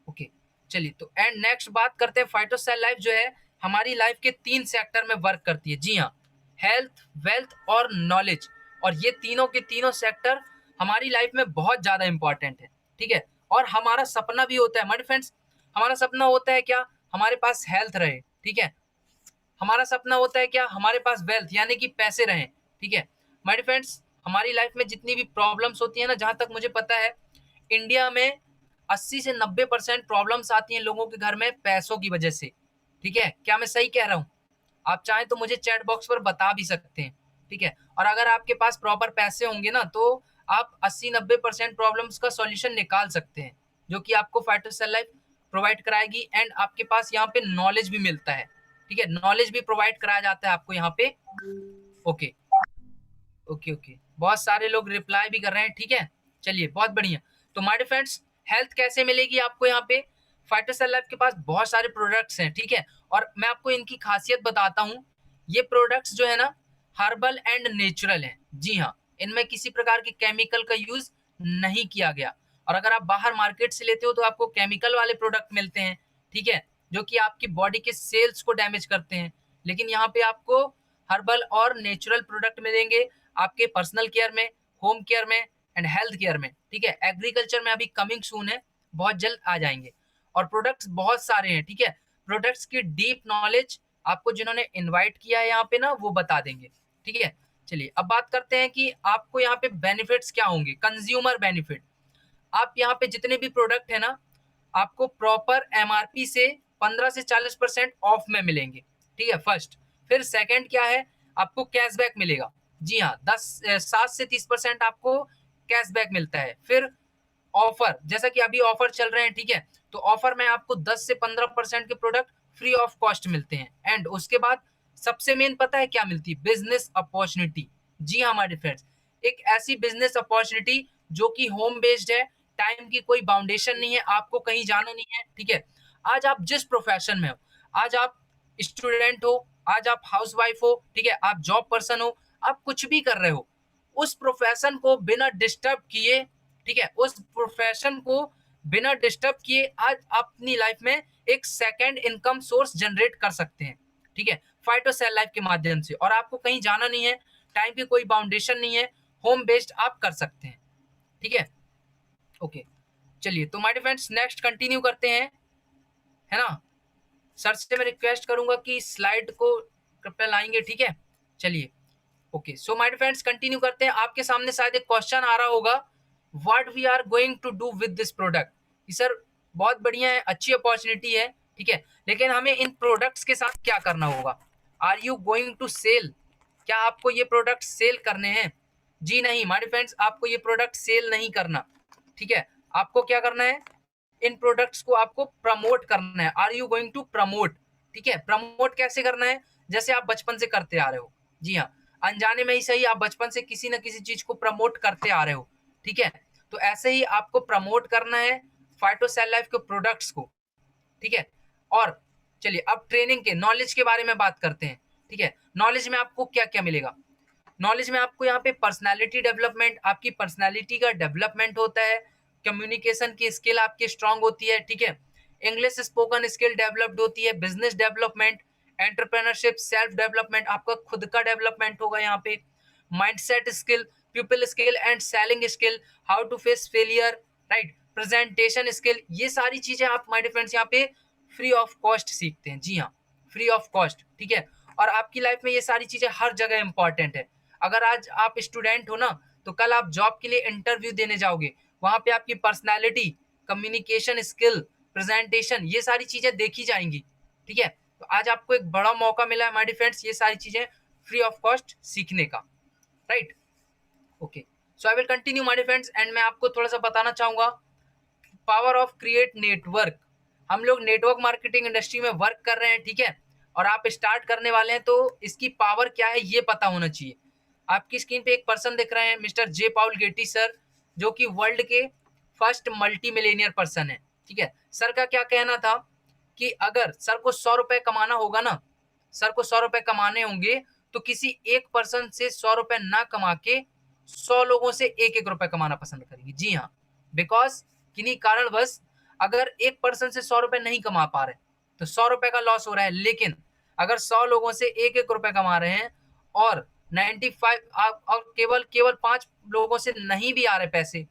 Speaker 1: ओके चलिए तो एंड नेक्स्ट बात करते हैं फाइटो सेल लाइफ जो है हमारी लाइफ के 3 सेक्टर में वर्क करती है। जी हाँ, हेल्थ, वेल्थ और नॉलेज। और ये तीनों के तीनों सेक्टर हमारी लाइफ में बहुत ज़्यादा इंपॉर्टेंट है, ठीक है। और हमारा सपना भी होता है माय फ्रेंड्स, हमारा सपना होता है क्या, हमारे पास हेल्थ रहे, ठीक है। हमारा सपना होता है क्या, हमारे पास वेल्थ यानी कि पैसे रहें, ठीक है। माय फ्रेंड्स, हमारी लाइफ में जितनी भी प्रॉब्लम्स होती है ना, जहाँ तक मुझे पता है इंडिया में 80 से 90% प्रॉब्लम्स आती हैं लोगों के घर में पैसों की वजह से, ठीक है। क्या मैं सही कह रहा हूँ? आप चाहें तो मुझे चैट बॉक्स पर बता भी सकते हैं, ठीक है। और अगर आपके पास प्रॉपर पैसे होंगे ना, तो आप 80-90% प्रॉब्लम्स का सॉल्यूशन निकाल सकते हैं, जो कि आपको फाइटर सेल लाइफ प्रोवाइड कराएगी। एंड आपके पास यहाँ पे नॉलेज भी मिलता है, ठीक है। नॉलेज भी प्रोवाइड कराया जाता है आपको यहाँ पे। ओके ओके ओके, बहुत सारे लोग रिप्लाई भी कर रहे हैं, ठीक है। चलिए, बहुत बढ़िया। तो माय फ्रेंड्स, हेल्थ कैसे मिलेगी आपको यहाँ पे? फाइटर सेल लाइफ के पास बहुत सारे प्रोडक्ट्स हैं, ठीक है। और मैं आपको इनकी खासियत बताता हूँ। ये प्रोडक्ट्स जो है ना, हर्बल एंड नेचुरल हैं। जी हाँ, इनमें किसी प्रकार के केमिकल का यूज नहीं किया गया। और अगर आप बाहर मार्केट से लेते हो तो आपको केमिकल वाले प्रोडक्ट मिलते हैं, ठीक है, जो कि आपकी बॉडी के सेल्स को डैमेज करते हैं। लेकिन यहाँ पे आपको हर्बल और नेचुरल प्रोडक्ट मिलेंगे आपके पर्सनल केयर में, होम केयर में एंड हेल्थ केयर में, ठीक है। एग्रीकल्चर में अभी कमिंग सून है, बहुत जल्द आ जाएंगे। और प्रोडक्ट्स बहुत सारे हैं, ठीक है। प्रोडक्ट्स की डीप नॉलेज आपको जिन्होंने इनवाइट किया है यहाँ पे ना, वो बता देंगे, ठीक है। चलिए, अब बात करते हैं कि आपको यहाँ पे बेनिफिट्स क्या होंगे। कंज्यूमर बेनिफिट, आप यहाँ पे जितने भी प्रोडक्ट है ना, आपको प्रॉपर एमआरपी से 15 से 40% ऑफ में मिलेंगे, ठीक है, फर्स्ट। फिर सेकंड क्या है, आपको कैशबैक मिलेगा। जी हाँ, 7 से 30% आपको कैशबैक मिलता है। फिर ऑफर, जैसा कि अभी ऑफर चल रहे हैं, ठीक है, तो ऑफर में आपको 10 से 15% के प्रोडक्ट फ्री ऑफ कॉस्ट मिलते हैं। एंड उसके बाद सबसे मेन पता है क्या मिलती है? Business opportunity. जी हाँ हमारे फ्रेंड्स, एक ऐसी बिजनेस अपॉर्चुनिटी जो कि होम बेस्ड है, टाइम की कोई बाउंडेशन नहीं है, आपको कहीं जाना नहीं है, ठीक है। आज आप जिस प्रोफेशन में हो, आज आप स्टूडेंट हो, आज आप हाउसवाइफ हो, ठीक है, आप जॉब पर्सन हो, आप कुछ भी कर रहे हो, उस प्रोफेशन को बिना डिस्टर्ब किए, ठीक है, उस प्रोफेशन को बिना डिस्टर्ब किए आज अपनी लाइफ में एक सेकंड इनकम सोर्स जनरेट कर सकते हैं, ठीक है, फाइटो सेल लाइफ के माध्यम से। और आपको कहीं जाना नहीं है, टाइम की कोई बाउंडेशन नहीं है, होम बेस्ड आप कर सकते हैं, ठीक है। ओके, चलिए, तो माय फ्रेंड्स नेक्स्ट कंटिन्यू करते हैं, है ना। सर से मैं रिक्वेस्ट करूंगा कि स्लाइड को कृपया लाएंगे, ठीक है। चलिए, okay, so my friends continue करते हैं। आपके सामने शायद एक क्वेश्चन आ रहा होगा, what we are going to do with this product. Sir बहुत बढ़िया है, अच्छी अपॉर्चुनिटी है, ठीक है, लेकिन हमें इन प्रोडक्ट्स के साथ क्या करना होगा? Are you going to sell? क्या आपको ये प्रोडक्ट सेल करने हैं? जी नहीं माय फ्रेंड्स, आपको ये प्रोडक्ट सेल नहीं करना, ठीक है। आपको क्या करना है? इन प्रोडक्ट्स को आपको प्रमोट करना है। Are you going to promote? ठीक है, प्रमोट कैसे करना है? जैसे आप बचपन से करते आ रहे हो। जी हाँ, अनजाने में ही सही, आप बचपन से किसी न किसी चीज को प्रमोट करते आ रहे हो, ठीक है। तो ऐसे ही आपको प्रमोट करना है फाइटो सेल लाइफ के प्रोडक्ट्स को, ठीक है। और चलिए, अब ट्रेनिंग के नॉलेज के बारे में बात करते हैं, ठीक है। नॉलेज में आपको क्या क्या मिलेगा? नॉलेज में आपको यहाँ पे पर्सनालिटी डेवलपमेंट, आपकी पर्सनालिटी का डेवलपमेंट होता है, कम्युनिकेशन की स्किल आपकी स्ट्रांग होती है, ठीक है, इंग्लिश स्पोकन स्किल डेवलप्ड होती है, business development, entrepreneurship, self development, आपका खुद का डेवलपमेंट होगा यहाँ पे, mindset skill, people skill and selling skill, how to face failure, right, presentation skill, ये सारी चीजें आप माय फ्रेंड्स यहाँ पे फ्री ऑफ कॉस्ट सीखते हैं। जी हाँ, फ्री ऑफ कॉस्ट, ठीक है। और आपकी लाइफ में ये सारी चीजें हर जगह इंपॉर्टेंट है। अगर आज आप स्टूडेंट हो ना, तो कल आप जॉब के लिए इंटरव्यू देने जाओगे, वहां पे आपकी पर्सनालिटी, कम्युनिकेशन स्किल, प्रेजेंटेशन, ये सारी चीजें देखी जाएंगी, ठीक है। तो आज आपको एक बड़ा मौका मिला है माय फ्रेंड्स, ये सारी चीजें फ्री ऑफ कॉस्ट सीखने का, right. Okay, so I will continue my friends. And मैं आपको थोड़ा सा बताना चाहूंगा पावर ऑफ क्रिएट नेटवर्क। हम लोग नेटवर्क मार्केटिंग इंडस्ट्री में वर्क कर रहे हैं, ठीक है, और आप स्टार्ट करने वाले हैं, तो इसकी पावर क्या है ये पता होना चाहिए। आपकी स्क्रीन पे एक पर्सन दिख रहे हैं, मिस्टर जे पाउल गेटी सर, जो कि वर्ल्ड के फर्स्ट मल्टी मिलेनियर पर्सन है, ठीक है। सर का क्या कहना था कि अगर सर को 100 रुपए कमाना होगा ना, सर को 100 रुपए कमाने होंगे, तो किसी एक पर्सन से 100 रुपए ना कमा के 100 लोगों से एक एक रुपए कमाना पसंद करेंगे। जी हाँ, बिकॉज किन्हीं कारणवश अगर एक पर्सन से 100 रुपए नहीं कमा पा रहे, तो 100 रुपए का लॉस हो रहा है, लेकिन अगर 100 लोगों से 1-1 रुपए कमा रहे हैं और 95 और केवल 5 लोगों से नहीं भी आ रहे पैसे,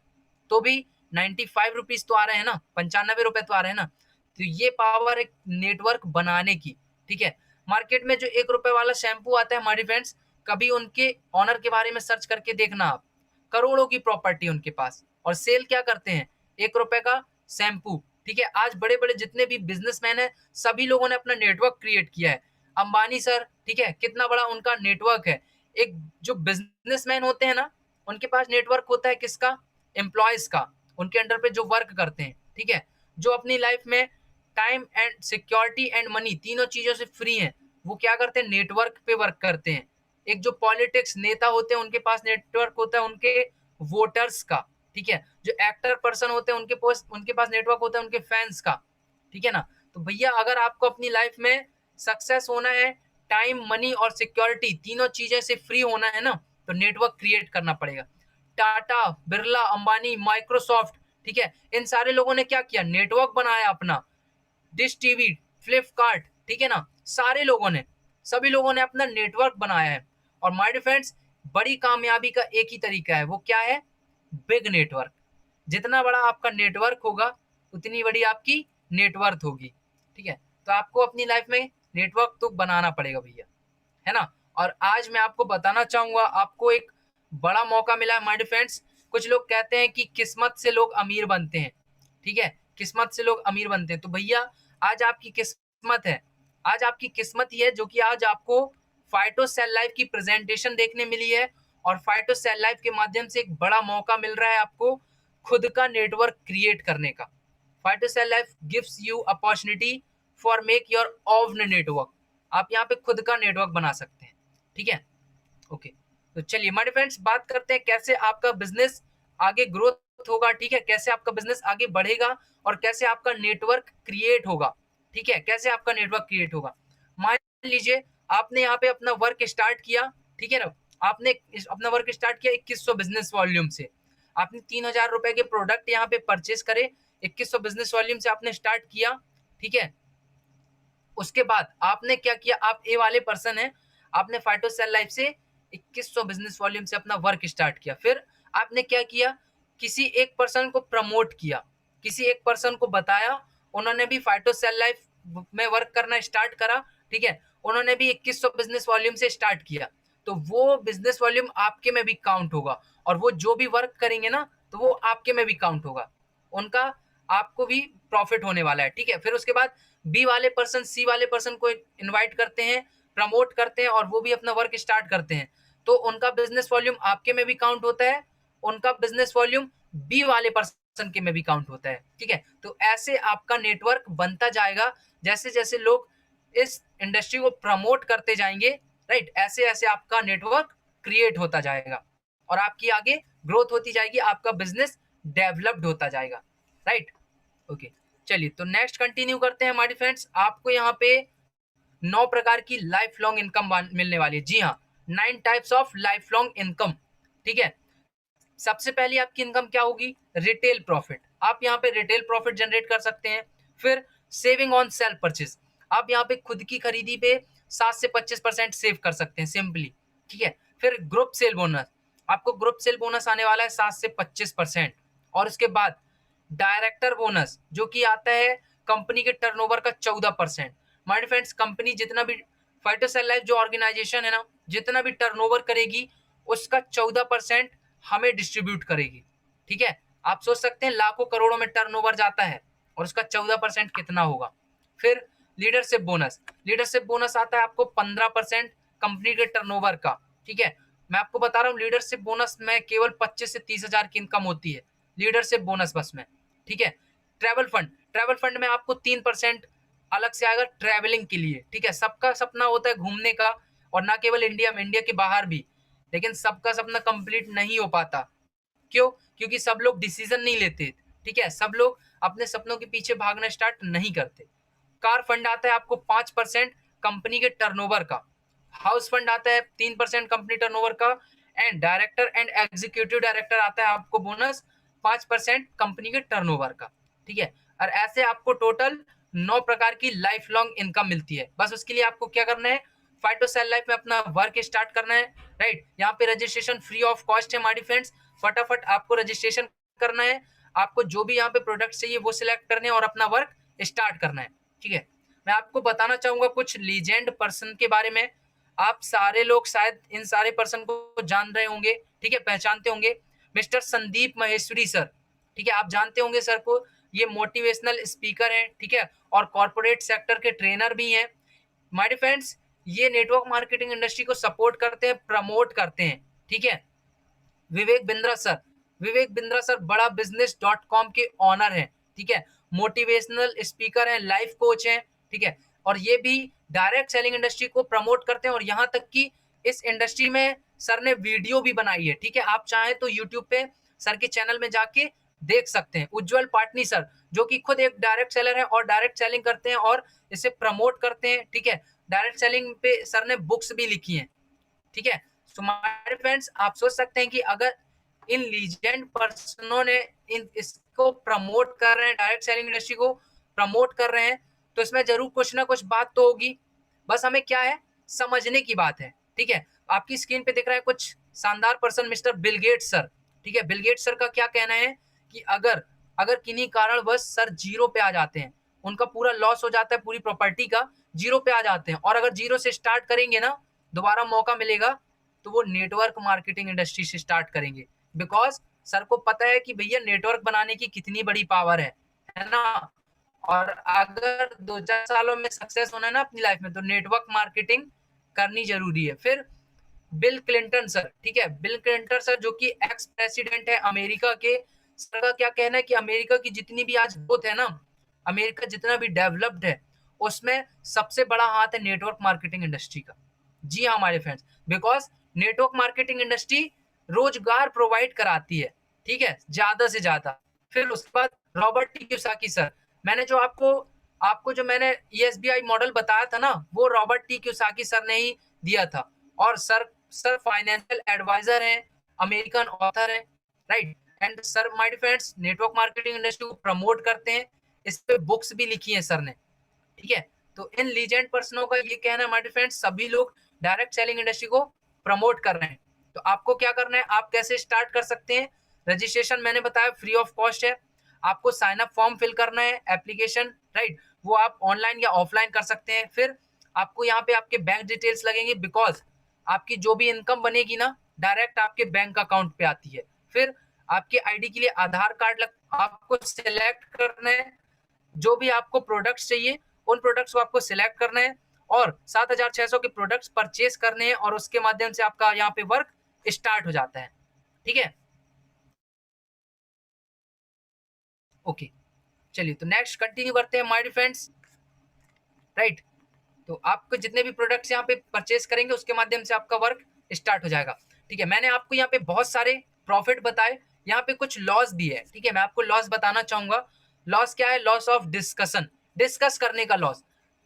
Speaker 1: तो भी 95 रुपीज तो आ रहे हैं ना, 95 रुपए तो आ रहे हैं ना। तो ये पावर एक नेटवर्क बनाने की, ठीक है। मार्केट में जो 1 रुपए वाला शैम्पू आता है हमारे फ्रेंड्स, कभी उनके ऑनर के बारे में सर्च करके देखना आप, करोड़ों की प्रॉपर्टी उनके पास, और सेल क्या करते हैं, 1 रुपए का शैम्पू, ठीक है। आज बड़े बड़े जितने भी बिजनेसमैन है, सभी लोगों ने अपना नेटवर्क क्रिएट किया है। अंबानी सर, ठीक है, कितना बड़ा उनका नेटवर्क है। एक जो बिजनेसमैन होते हैं ना, उनके पास नेटवर्क होता है किसका, एम्प्लॉयज का, उनके अंडर पे जो वर्क करते हैं, ठीक है, जो अपनी लाइफ में time and security and money तीनों चीजों से फ्री हैं, वो क्या करते हैं, नेटवर्क पे वर्क करते हैं। एक जो पॉलिटिक्स नेता होते हैं, उनके पास नेटवर्क होता है उनके वोटर्स का, ठीक है। जो एक्टर पर्सन होते हैं, उनके पास नेटवर्क होता है उनके फैंस का, ठीक है ना। तो भैया अगर आपको अपनी लाइफ में सक्सेस होना है, टाइम मनी और सिक्योरिटी तीनों चीजें से फ्री होना है ना, तो नेटवर्क क्रिएट करना पड़ेगा। टाटा, बिरला, अंबानी, माइक्रोसॉफ्ट, ठीक है, इन सारे लोगों ने क्या किया, नेटवर्क बनाया अपना। डिश टीवी, फ्लिपकार्ट, ठीक है ना, सारे लोगों ने, सभी लोगों ने अपना नेटवर्क बनाया है। और माय डियर फ्रेंड्स, बड़ी कामयाबी का एक ही तरीका है, वो क्या है, बिग नेटवर्क। जितना बड़ा आपका नेटवर्क होगा, उतनी बड़ी आपकी नेटवर्थ होगी, ठीक है। तो आपको अपनी लाइफ में नेटवर्क तो बनाना पड़ेगा भैया, है ना। और आज मैं आपको बताना चाहूंगा, आपको एक बड़ा मौका मिला है माय डियर फ्रेंड्स। कुछ लोग कहते हैं कि किस्मत से लोग अमीर बनते हैं, ठीक है, किस्मत से लोग अमीर बनते हैं। तो भैया आज आपकी किस्मत है, आज आपकी किस्मत ही है जो कि आज आपको फाइटो सेल लाइफ की प्रेजेंटेशन देखने मिली है, और फाइटो सेल लाइफ के माध्यम से एक बड़ा मौका मिल रहा है आपको खुद का नेटवर्क क्रिएट करने का। Phyto Cell Life gives you opportunity for make your own network. आप यहाँ पे खुद का नेटवर्क बना सकते हैं, ठीक है। ओके, तो चलिए हमारे फ्रेंड्स बात करते हैं कैसे आपका बिजनेस आगे ग्रोथ होगा, ठीक है, कैसे आपका बिजनेस आगे बढ़ेगा और कैसे आपका नेटवर्क क्रिएट होगा, ठीक है, कैसे आपका नेटवर्क क्रिएट होगा। मान लीजिए आपने यहाँ पे अपना वर्क स्टार्ट किया, ठीक है ना, आपने अपना वर्क स्टार्ट किया 2100 बिजनेस वॉल्यूम से, आपने 3000 रुपए के प्रोडक्ट यहाँ पे परचेस करे, 2100 बिजनेस वॉल्यूम से आपने स्टार्ट किया, ठीक है। उसके बाद आपने क्या किया, आप ए वाले पर्सन है, आपने फाइटो सेल लाइफ से 2100 बिजनेस वॉल्यूम से अपना वर्क स्टार्ट किया। फिर आपने क्या किया, किसी एक पर्सन को प्रमोट किया, किसी एक पर्सन को बताया, उन्होंने भी फाइटो सेल लाइफ में वर्क करना स्टार्ट करा, ठीक है, उन्होंने भी 2100 बिजनेस वॉल्यूम से स्टार्ट किया। तो वो बिजनेस वॉल्यूम आपके में भी काउंट होगा, और वो जो भी वर्क करेंगे ना, तो वो आपके में भी काउंट होगा, उनका आपको भी प्रॉफिट होने वाला है, ठीक है। फिर उसके बाद बी वाले पर्सन सी वाले पर्सन को इनवाइट करते हैं, प्रमोट करते हैं, और वो भी अपना वर्क स्टार्ट करते हैं, तो उनका बिजनेस वॉल्यूम आपके में भी काउंट होता है, उनका बिजनेस वॉल्यूम बी वाले पर्सन के में भी काउंट होता है, ठीक है। तो ऐसे आपका नेटवर्क बनता जाएगा, जैसे जैसे लोग इस इंडस्ट्री को प्रमोट करते जाएंगे, राइट, ऐसे ऐसे आपका नेटवर्क क्रिएट होता जाएगा, और आपकी आगे ग्रोथ होती जाएगी, आपका बिजनेस डेवलप्ड होता जाएगा, राइट। ओके, चलिए तो नेक्स्ट कंटिन्यू करते हैं हमारी फ्रेंड्स। आपको यहाँ पे 9 प्रकार की लाइफ लॉन्ग इनकम मिलने वाली है। जी हाँ, 9 types of life long income, ठीक है। सबसे पहली आपकी इनकम क्या होगी, रिटेल प्रॉफिट। आप यहाँ पे रिटेल प्रॉफिट जनरेट कर सकते हैं। फिर सेविंग ऑन सेल्फ परचेज, आप यहाँ पे खुद की खरीदी पे 7 से 25% सेव कर सकते हैं सिंपली, ठीक है। फिर ग्रुप सेल बोनस, आपको ग्रुप सेल बोनस आने वाला है 7 से 25%। और उसके बाद डायरेक्टर बोनस, जो कि आता है कंपनी के टर्नओवर का 14%। माय फ्रेंड्स, कंपनी जितना भी फाइटो सेल लाइफ जो ऑर्गेनाइजेशन है ना, जितना भी टर्नओवर करेगी, उसका 14% हमें डिस्ट्रीब्यूट करेगी, ठीक है। आप सोच सकते हैं लाखों करोड़ों में टर्नओवर जाता है, और उसका 14% कितना होगा। फिर लीडरशिप बोनस, लीडरशिप बोनस आता है आपको 15% कंपनी के टर्नओवर का, ठीक है। मैं आपको बता रहा हूँ, लीडरशिप बोनस में केवल 25 से 30 हजार की इनकम होती है, लीडरशिप बोनस बस में, ठीक है। ट्रैवल फंड, ट्रैवल फंड में आपको 3% अलग से आएगा ट्रैवलिंग के लिए, ठीक है। सबका सपना होता है घूमने का, और ना केवल इंडिया में, इंडिया के बाहर भी, लेकिन सबका सपना कंप्लीट नहीं हो पाता। क्यों, क्योंकि सब लोग डिसीजन नहीं लेते, ठीक है, सब लोग अपने सपनों के पीछे भागना स्टार्ट नहीं करते। कार फंड आता है आपको 5% कंपनी के टर्नओवर का। हाउस फंड आता है 3% कंपनी टर्नओवर का। And director and executive director आता है आपको बोनस 5% कंपनी के टर्नओवर का, ठीक है। और ऐसे आपको टोटल 9 प्रकार की लाइफ लॉन्ग इनकम मिलती है। बस उसके लिए आपको क्या करना है, फाइटोसेल लाइफ में अपना वर्क स्टार्ट करना है, राइट। यहाँ पे रजिस्ट्रेशन फ्री ऑफ कॉस्ट है हमारी फ्रेंड्स, फटाफट आपको रजिस्ट्रेशन करना है, आपको जो भी यहाँ पे प्रोडक्ट चाहिए वो सिलेक्ट करने और अपना वर्क स्टार्ट करना है, ठीक है। मैं आपको बताना चाहूंगा कुछ लीजेंड पर्सन के बारे में। आप सारे लोग शायद इन सारे पर्सन को जान रहे होंगे, ठीक है, पहचानते होंगे। मिस्टर संदीप महेश्वरी सर, ठीक है, आप जानते होंगे सर को। ये मोटिवेशनल स्पीकर हैं, ठीक है, और कॉर्पोरेट सेक्टर के ट्रेनर भी हैं। माय डियर फ्रेंड्स, ये नेटवर्क मार्केटिंग इंडस्ट्री को सपोर्ट करते हैं, प्रमोट करते हैं, ठीक है। विवेक बिंद्रा सर, विवेक बिंद्रा सर बड़ा बिजनेस .com के ऑनर हैं, ठीक है, मोटिवेशनल स्पीकर हैं, लाइफ कोच हैं, ठीक है, और ये भी डायरेक्ट सेलिंग इंडस्ट्री को प्रमोट करते हैं। और यहाँ तक कि इस इंडस्ट्री में सर ने वीडियो भी बनाई है, ठीक है, आप चाहें तो यूट्यूब पे सर के चैनल में जाके देख सकते हैं। उज्जवल पाटनी सर, जो कि खुद एक डायरेक्ट सेलर है और डायरेक्ट सेलिंग करते हैं और इसे प्रमोट करते हैं, ठीक है। डायरेक्ट सेलिंग पे सर ने बुक्स भी लिखी हैं, ठीक है। सो माय फ्रेंड्स, आप सोच सकते हैं कि अगर इन लीजेंड पर्सनों ने इन इसको प्रमोट कर रहे हैं, डायरेक्ट सेलिंग इंडस्ट्री को प्रमोट कर रहे हैं, तो इसमें जरूर कुछ ना कुछ बात तो होगी। बस हमें क्या है, समझने की बात है, ठीक है। आपकी स्क्रीन पे दिख रहा है कुछ शानदार person, mister Bill Gates sir, ठीक है। बिल गेट्स सर का क्या कहना है कि अगर अगर किन्हीं कारणवश सर जीरो पे आ जाते हैं, उनका पूरा लॉस हो जाता है, पूरी प्रॉपर्टी का जीरो पे आ जाते हैं, और अगर जीरो से स्टार्ट करेंगे ना, दोबारा मौका मिलेगा तो वो नेटवर्क मार्केटिंग इंडस्ट्री से स्टार्ट करेंगे। बिकॉज सर को पता है कि भैया नेटवर्क बनाने की कितनी बड़ी पावर है ना। और अगर 2-4 सालों में सक्सेस होना है ना अपनी लाइफ में, तो नेटवर्क मार्केटिंग करनी जरूरी है। फिर बिल क्लिंटन सर, ठीक है, बिल क्लिंटन सर जो कि एक्स प्रेसिडेंट है अमेरिका के, सर का क्या कहना है कि अमेरिका की जितनी भी आज ग्रोथ है ना, अमेरिका जितना भी डेवलप्ड है, उसमें सबसे बड़ा हाथ है नेटवर्क मार्केटिंग इंडस्ट्री का। जी हाँ हमारे friends, because network marketing industry रोजगार प्रोवाइड कराती है, ठीक है, ज्यादा से ज्यादा। फिर उसके बाद रॉबर्ट टी कियोसाकी सर, मैंने जो आपको आपको जो मैंने ESBI मॉडल बताया था ना, वो रॉबर्ट टी कियोसाकी सर ने ही दिया था। और सर फाइनेंशियल एडवाइजर हैं, अमेरिकन ऑथर हैं, right. And sir my friends network marketing industry को प्रमोट करते हैं, इस पे बुक्स भी लिखी हैं सर ने, ठीक है। तो इन लीजेंड पर्सनों का ये कहना है माय फ्रेंड्स, सभी लोग डायरेक्ट सेलिंग इंडस्ट्री को प्रमोट कर रहे हैं। तो आपको क्या करना है, आप कैसे स्टार्ट कर सकते हैं। रजिस्ट्रेशन मैंने बताया फ्री ऑफ कॉस्ट है, आपको साइन अप फॉर्म फिल करना है, एप्लीकेशन, राइट, वो आप ऑनलाइन या ऑफलाइन कर सकते हैं। फिर आपको यहाँ पे आपके बैंक डिटेल्स लगेंगे, बिकॉज आपकी जो भी इनकम बनेगी ना, डायरेक्ट आपके बैंक अकाउंट पे आती है। फिर आपके आईडी के लिए आधार कार्ड आपको सिलेक्ट करना है, जो भी आपको प्रोडक्ट्स चाहिए उन प्रोडक्ट्स को आपको सिलेक्ट करना है, और 7,600 के प्रोडक्ट्स परचेज करने हैं, और उसके माध्यम से आपका यहाँ पे वर्क स्टार्ट हो जाता है, ठीक है। ओके, चलिए तो नेक्स्ट कंटिन्यू करते हैं माय डियर फ्रेंड्स, राइट। तो आपको जितने भी प्रोडक्ट्स यहाँ पे परचेज करेंगे उसके माध्यम से आपका वर्क स्टार्ट हो जाएगा, ठीक है। मैंने आपको यहाँ पे बहुत सारे प्रॉफिट बताए, यहाँ पे कुछ लॉस भी है, ठीक है। मैं आपको लॉस बताना चाहूंगा। लॉस क्या है, लॉस ऑफ डिस्कशन, डिस्कस करने का लॉस।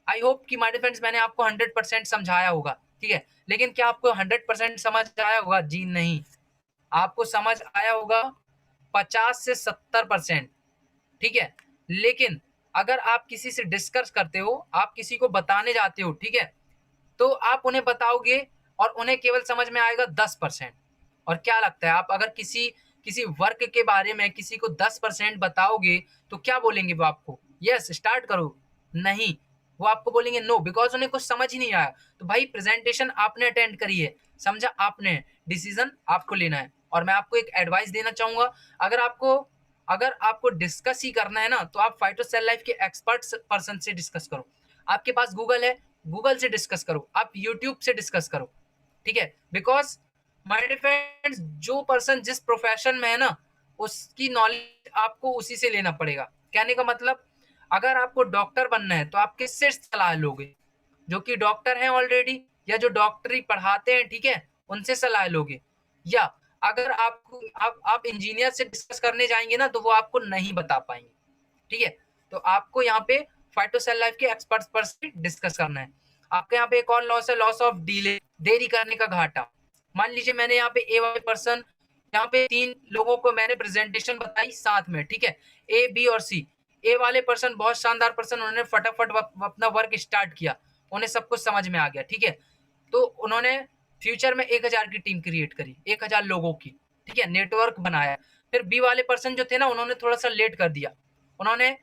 Speaker 1: आई होप कि माय डियर फ्रेंड्स मैंने आपको 100% समझाया होगा, ठीक है। लेकिन क्या आपको 100% समझ आया होगा? जी नहीं, आपको समझ आया होगा 50 से 70%, ठीक है। लेकिन अगर आप किसी से डिस्कस करते हो, आप किसी को बताने जाते हो, ठीक है, तो आप उन्हें बताओगे और उन्हें केवल समझ में आएगा 10%। और क्या लगता है, आप अगर किसी किसी वर्क के बारे में किसी को 10% बताओगे तो क्या बोलेंगे वो आपको? यस स्टार्ट करो? नहीं, वो आपको बोलेंगे नो, बिकॉज उन्हें कुछ समझ ही नहीं आया। तो भाई प्रेजेंटेशन आपने अटेंड करी है, समझा आपने, डिसीजन आपको लेना है। और मैं आपको एक एडवाइस देना चाहूंगा, अगर आपको डिस्कस ही करना है ना, तो आप फाइटोसेल लाइफ के एक्सपर्ट पर्सन से डिस्कस करो। आपके पास गूगल है, गूगल से डिस्कस करो, आप यूट्यूब से डिस्कस करो, ठीक है। बिकॉज माय डियर फ्रेंड्स, जो पर्सन जिस प्रोफेशन में है ना, उसकी नॉलेज आपको उसी से लेना पड़ेगा। कहने का मतलब, अगर आपको डॉक्टर बनना है तो आप किससे सलाह लोगे? जो कि डॉक्टर हैं ऑलरेडी, या जो डॉक्टरी पढ़ाते हैं, ठीक है, उनसे सलाह लोगे। या अगर आप इंजीनियर से डिस्कस करने जाएंगे ना, तो वो आपको नहीं बता पाएंगे, ठीक है। तो आपको यहाँ पे फाइटोसेल लाइफ के एक्सपर्ट पर से डिस्कस करना है। आपके यहाँ पे एक और लॉस है, लॉस ऑफ डिले, देरी करने का घाटा। मान लीजिए मैंने यहाँ पे ए वाले पर्सन, यहाँ पे 3 लोगों को मैंने प्रेजेंटेशन बताई साथ में, ठीक है, A, B और C। ए वाले पर्सन बहुत शानदार पर्सन, उन्होंने फटाफट अपना वर्क स्टार्ट किया, उन्हें सब कुछ समझ में आ गया, ठीक है। तो उन्होंने फ्यूचर में 1000 की टीम क्रिएट करी, 1000 लोगों की, ठीक है, नेटवर्क बनाया। फिर बी वाले पर्सन जो थे ना, उन्होंने थोड़ा सा लेट कर दिया, उन्होंने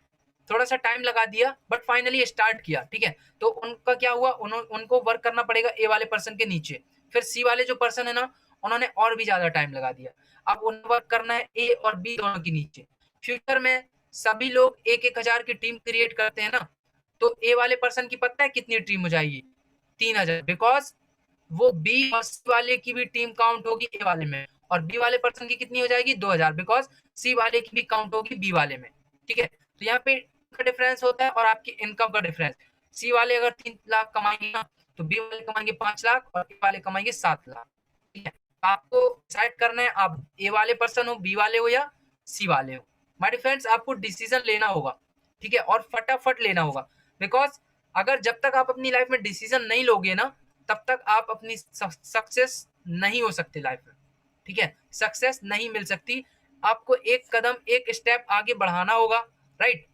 Speaker 1: थोड़ा सा टाइम लगा दिया, बट फाइनली स्टार्ट किया, ठीक है। तो उनका क्या हुआ, उनको वर्क करना पड़ेगा ए वाले पर्सन के नीचे। फिर सी वाले जो पर्सन है ना, उन्होंने और भी ज्यादा टाइम लगा दिया, अब उन्हें वर्क करना है ए और बी दोनों के नीचे। फ्यूचर में सभी लोग 1000 की टीम क्रिएट करते हैं ना, तो ए वाले पर्सन की पता है कितनी टीम हो जाएगी, 3000, बिकॉज वो बी और सी वाले की भी टीम काउंट होगी ए वाले में, और बी वाले पर्सन की कितनी हो जाएगी, 2000, बिकॉज सी वाले की भी काउंट होगी बी वाले में, ठीक है। तो यहाँ पे का डिफरेंस होता है और आपकी इनकम का डिफरेंस। सी वाले अगर 3 लाख कमाएंगे ना, तो बी वाले कमाएंगे 5 लाख और ए वाले कमाएंगे 7 लाख, ठीक है। आपको डिसाइड करना है आप ए वाले पर्सन हो, बी वाले हो या सी वाले हो। माय फ्रेंड्स, आपको डिसीजन लेना होगा, ठीक है, और फटाफट लेना होगा, बिकॉज अगर जब तक आप अपनी लाइफ में डिसीजन नहीं लोगे ना, तब तक आप अपनी सक्सेस नहीं हो सकते लाइफ में, ठीक है, सक्सेस नहीं मिल सकती। आपको एक कदम, एक स्टेप आगे बढ़ाना होगा, राइट।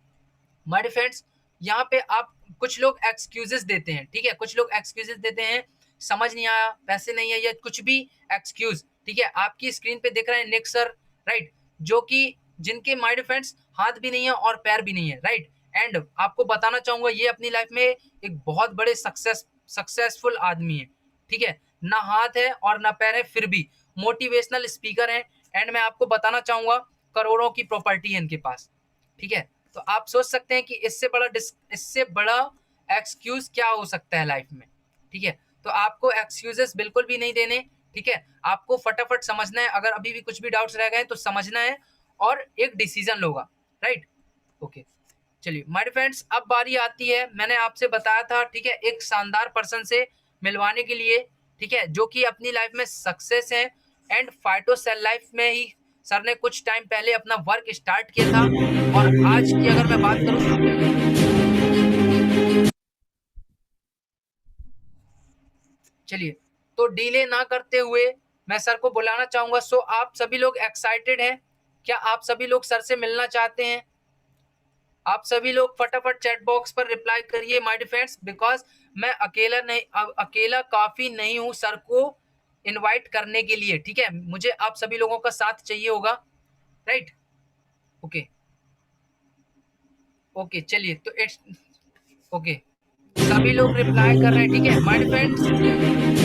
Speaker 1: माय फ्रेंड्स, यहाँ पे आप, कुछ लोग एक्सक्यूजेस देते हैं, ठीक है, कुछ लोग एक्सक्यूजेस देते हैं, समझ नहीं आया, पैसे नहीं है, या कुछ भी एक्सक्यूज, ठीक है। आपकी स्क्रीन पे दिख रहे हैं निक सर, राइट, जो कि जिनके माय फ्रेंड्स हाथ भी नहीं है और पैर भी नहीं है, राइट। एंड आपको बताना चाहूंगा, ये अपनी लाइफ में एक बहुत बड़े सक्सेसफुल आदमी है, ठीक है, ना हाथ है और ना पैर है, फिर भी मोटिवेशनल स्पीकर है। एंड मैं आपको बताना चाहूंगा, करोड़ों की प्रॉपर्टी है इनके पास, ठीक है। तो आप सोच सकते हैं कि इससे बड़ा एक्सक्यूज क्या हो सकता है लाइफ में, ठीक है। तो आपको एक्सक्यूजेस बिल्कुल भी नहीं देने, ठीक है। आपको फटाफट समझना है, अगर अभी भी कुछ भी डाउट्स रह गए तो समझना है और एक डिसीजन लोगा, राइट। ओके, चलिए माय फ्रेंड्स, अब बारी आती है, मैंने आपसे बताया था, ठीक है, एक शानदार पर्सन से मिलवाने के लिए, ठीक है, जो कि अपनी लाइफ में सक्सेस है। एंड फाइटो सेल लाइफ में ही सर ने कुछ टाइम पहले अपना वर्क स्टार्ट किया था, और आज की अगर मैं बात करूं, चलिए, तो डिले ना करते हुए मैं सर को बुलाना चाहूंगा। सो आप सभी लोग एक्साइटेड हैं क्या? आप सभी लोग सर से मिलना चाहते हैं? आप सभी लोग फटाफट चैट बॉक्स पर रिप्लाई करिए माय फ्रेंड्स, बिकॉज मैं अकेला नहीं, अकेला काफी नहीं हूं सर को इनवाइट करने के लिए, ठीक है, मुझे आप सभी लोगों का साथ चाहिए होगा, राइट। ओके, ओके, चलिए, तो इट्स ओके, सभी लोग रिप्लाई कर रहे हैं, ठीक है my friends.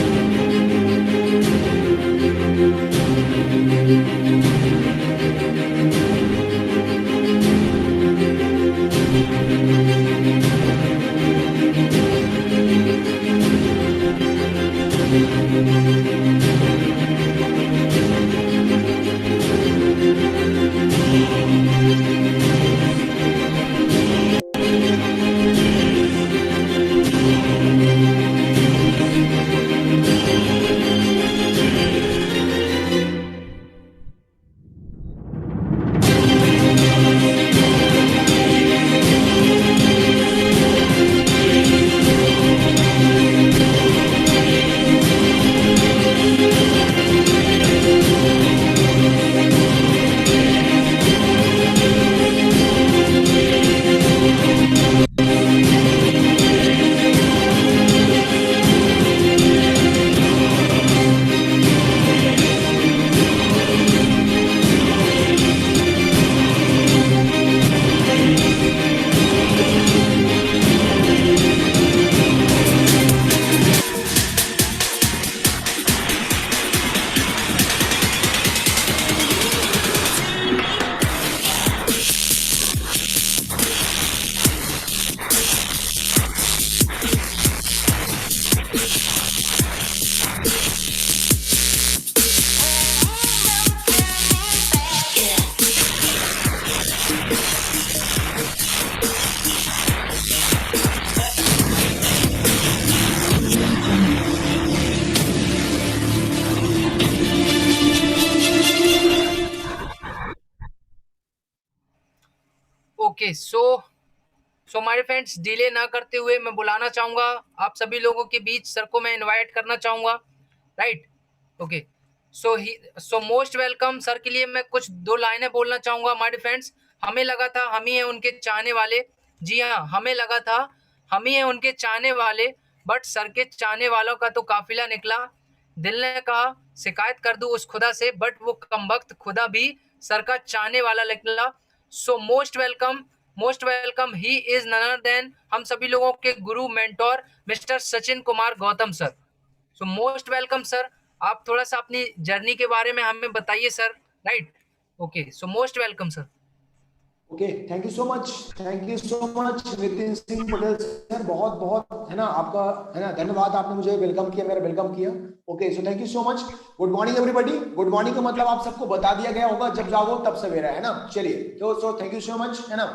Speaker 1: Okay, so my friends, delay ना करते हुए मैं बुलाना चाहूंगा आप सभी लोगों के बीच, सर को मैं इनवाइट करना चाहूंगा, राइट। ओके, सो मोस्ट वेलकम सर के लिए मैं कुछ 2 लाइनें बोलना चाहूंगा माय फ्रेंड्स। हमें लगा था हम ही हैं उनके चाहने वाले। जी हाँ, हमें लगा था हम ही हैं उनके चाहने वाले, बट सर के चाहने वालों का तो काफिला निकला। दिल ने कहा शिकायत कर दूं उस खुदा से, बट वो कमबख्त खुदा भी सर का चाहने वाला निकला। So most welcome, he is none other than हम सभी लोगों के guru mentor mister Sachin Kumar Gautam sir. So most welcome sir. आप थोड़ा सा अपनी जर्नी के बारे में हमें बताइए sir. Right, okay, so most welcome sir.
Speaker 2: Okay, thank you so much Nitin Singh Patel sir, बहुत बहुत है ना आपका, है ना, धन्यवाद, आपने मुझे वेलकम किया, मेरा वेलकम किया। Okay, so thank you so much. Good morning everybody. Good morning का मतलब आप सबको बता दिया गया होगा, जब जागो तब सवेरा, है ना। चलिए, तो थैंक यू सो मच, है ना।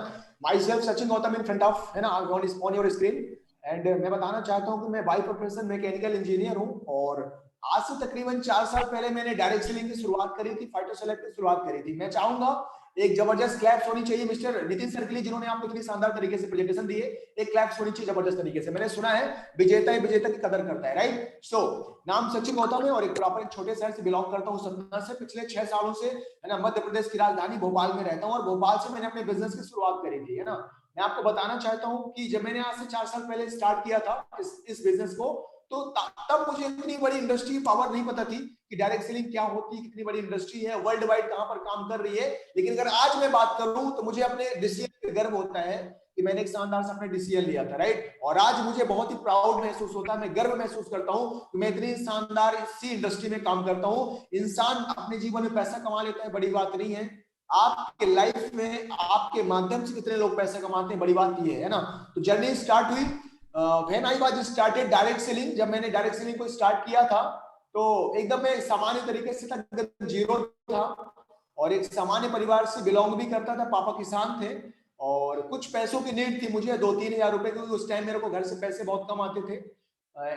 Speaker 2: My self Sachin Gautam in front of, है ना, ऑन योर स्क्रीन। एंड मैं बताना चाहता हूँ कि मैं बाय प्रोफेशन मैकेनिकल इंजीनियर हूँ, और आज से तकरीबन 4 साल पहले मैंने डायरेक्ट सेलिंग की शुरुआत करी थी, फाइटोसेलेक्ट की शुरुआत करी थी। मैं चाहूंगा एक जबरदस्त क्लैप्स होनी चाहिए मिस्टर नितिन सर के लिए, जिन्होंने आपको इतनी शानदार तरीके से प्रेजेंटेशन दी है। एक क्लैप्स होनी चाहिए जबरदस्त तरीके से। मैंने सुना है विजेता ही विजेता की कदर करता है, राइट। सो नाम सचिन गौतम है, और एक प्रॉपर एक छोटे शहर से बिलोंग करता हूँ, सतना से। पिछले 6 सालों से, है ना, मध्य प्रदेश की राजधानी भोपाल में रहता हूँ, और भोपाल से मैंने अपने बिजनेस की शुरुआत करी थी, है ना। मैं आपको बताना चाहता हूँ कि जब मैंने आज से 4 साल पहले स्टार्ट किया था इस बिजनेस को, तो तब मुझे इतनी बड़ी इंडस्ट्री पावर नहीं पता थी कि डायरेक्ट सेलिंग क्या होती है, कितनी बड़ी इंडस्ट्री है, वर्ल्ड वाइड कहां पर काम कर रही है। लेकिन अगर आज मैं बात करूं तो मुझे अपने डिसीजन पे गर्व होता है कि मैंने एक शानदार सा अपने डिसीजन लिया था, राइट। और आज मुझे बहुत ही प्राउड महसूस होता है, मैं गर्व महसूस करता हूं कि मैं इतनी शानदार इसी इंडस्ट्री में काम करता हूं। इंसान अपने जीवन में पैसा कमा लेता है, बड़ी बात नहीं है। आपके लाइफ में आपके माध्यम से कितने लोग पैसे कमाते हैं, बड़ी बात ये है ना। तो जर्नी स्टार्ट हुई when I was started direct selling. जब मैंने डायरेक्ट सेलिंग को स्टार्ट किया था, तो एकदम मैं सामान्य तरीके से था, जीरो था, और एक सामान्य परिवार से बिलोंग भी करता था। पापा किसान थे, और कुछ पैसों की नीड थी मुझे, 2-3 हजार रुपए, क्योंकि उस टाइम मेरे को घर से पैसे बहुत कम आते थे,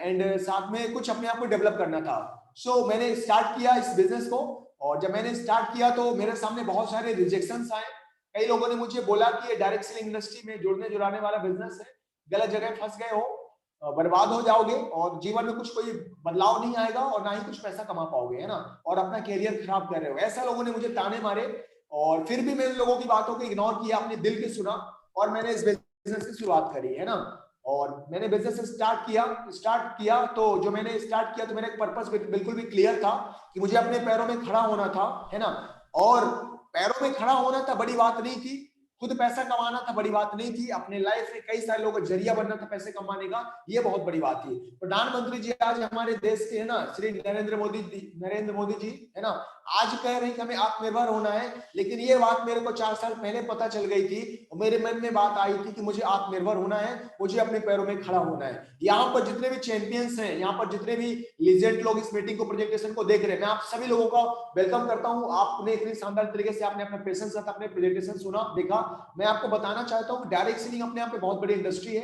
Speaker 2: एंड साथ में कुछ अपने आप को डेवलप करना था। सो मैंने स्टार्ट किया इस बिजनेस को, और जब मैंने स्टार्ट किया तो मेरे सामने बहुत सारे रिजेक्शंस आए। कई लोगों ने मुझे बोला कि ये डायरेक्ट सेलिंग इंडस्ट्री में जुड़ने जुड़ाने वाला बिजनेस है, गलत जगह फंस गए हो, बर्बाद हो जाओगे, और जीवन में कुछ कोई बदलाव नहीं आएगा, और ना ही कुछ पैसा कमा पाओगे, है ना, और अपना कैरियर खराब कर रहे हो। ऐसा लोगों ने मुझे ताने मारे, और फिर भी मैंने लोगों की बातों को इग्नोर किया, अपने दिल की सुना, और मैंने इस बिजनेस की शुरुआत करी, है ना। और मैंने बिजनेस स्टार्ट किया तो जो मैंने स्टार्ट किया तो मेरा एक पर्पस बिल्कुल भी क्लियर था कि मुझे अपने पैरों में खड़ा होना था, है ना। और पैरों में खड़ा होना था, बड़ी बात नहीं थी। खुद पैसा कमाना था, बड़ी बात नहीं थी। अपने लाइफ में कई सारे लोगों का जरिया बनना था पैसे कमाने का, ये बहुत बड़ी बात थी। प्रधानमंत्री जी आज हमारे देश के, है ना, श्री नरेंद्र मोदी जी, है ना, आज कह रहे हैं कि हमें आत्मनिर्भर होना है। लेकिन ये बात मेरे को 4 साल पहले पता चल गई थी, और मेरे मन में बात आई थी कि मुझे आत्मनिर्भर होना है, मुझे अपने पैरों में खड़ा होना है। यहाँ पर जितने भी चैंपियंस हैं, यहाँ पर जितने भी लीजेंड लोग इस मीटिंग को, प्रेजेंटेशन को देख रहे हैं, मैं आप सभी लोगों का वेलकम करता हूँ। आपने इतनी शानदार तरीके से आपने अपना पेशेंस साथ अपने प्रेजेंटेशन सुना, देखा। मैं आपको बताना चाहता हूँ डायरेक्ट सेलिंग अपने आप में बहुत बड़ी इंडस्ट्री है।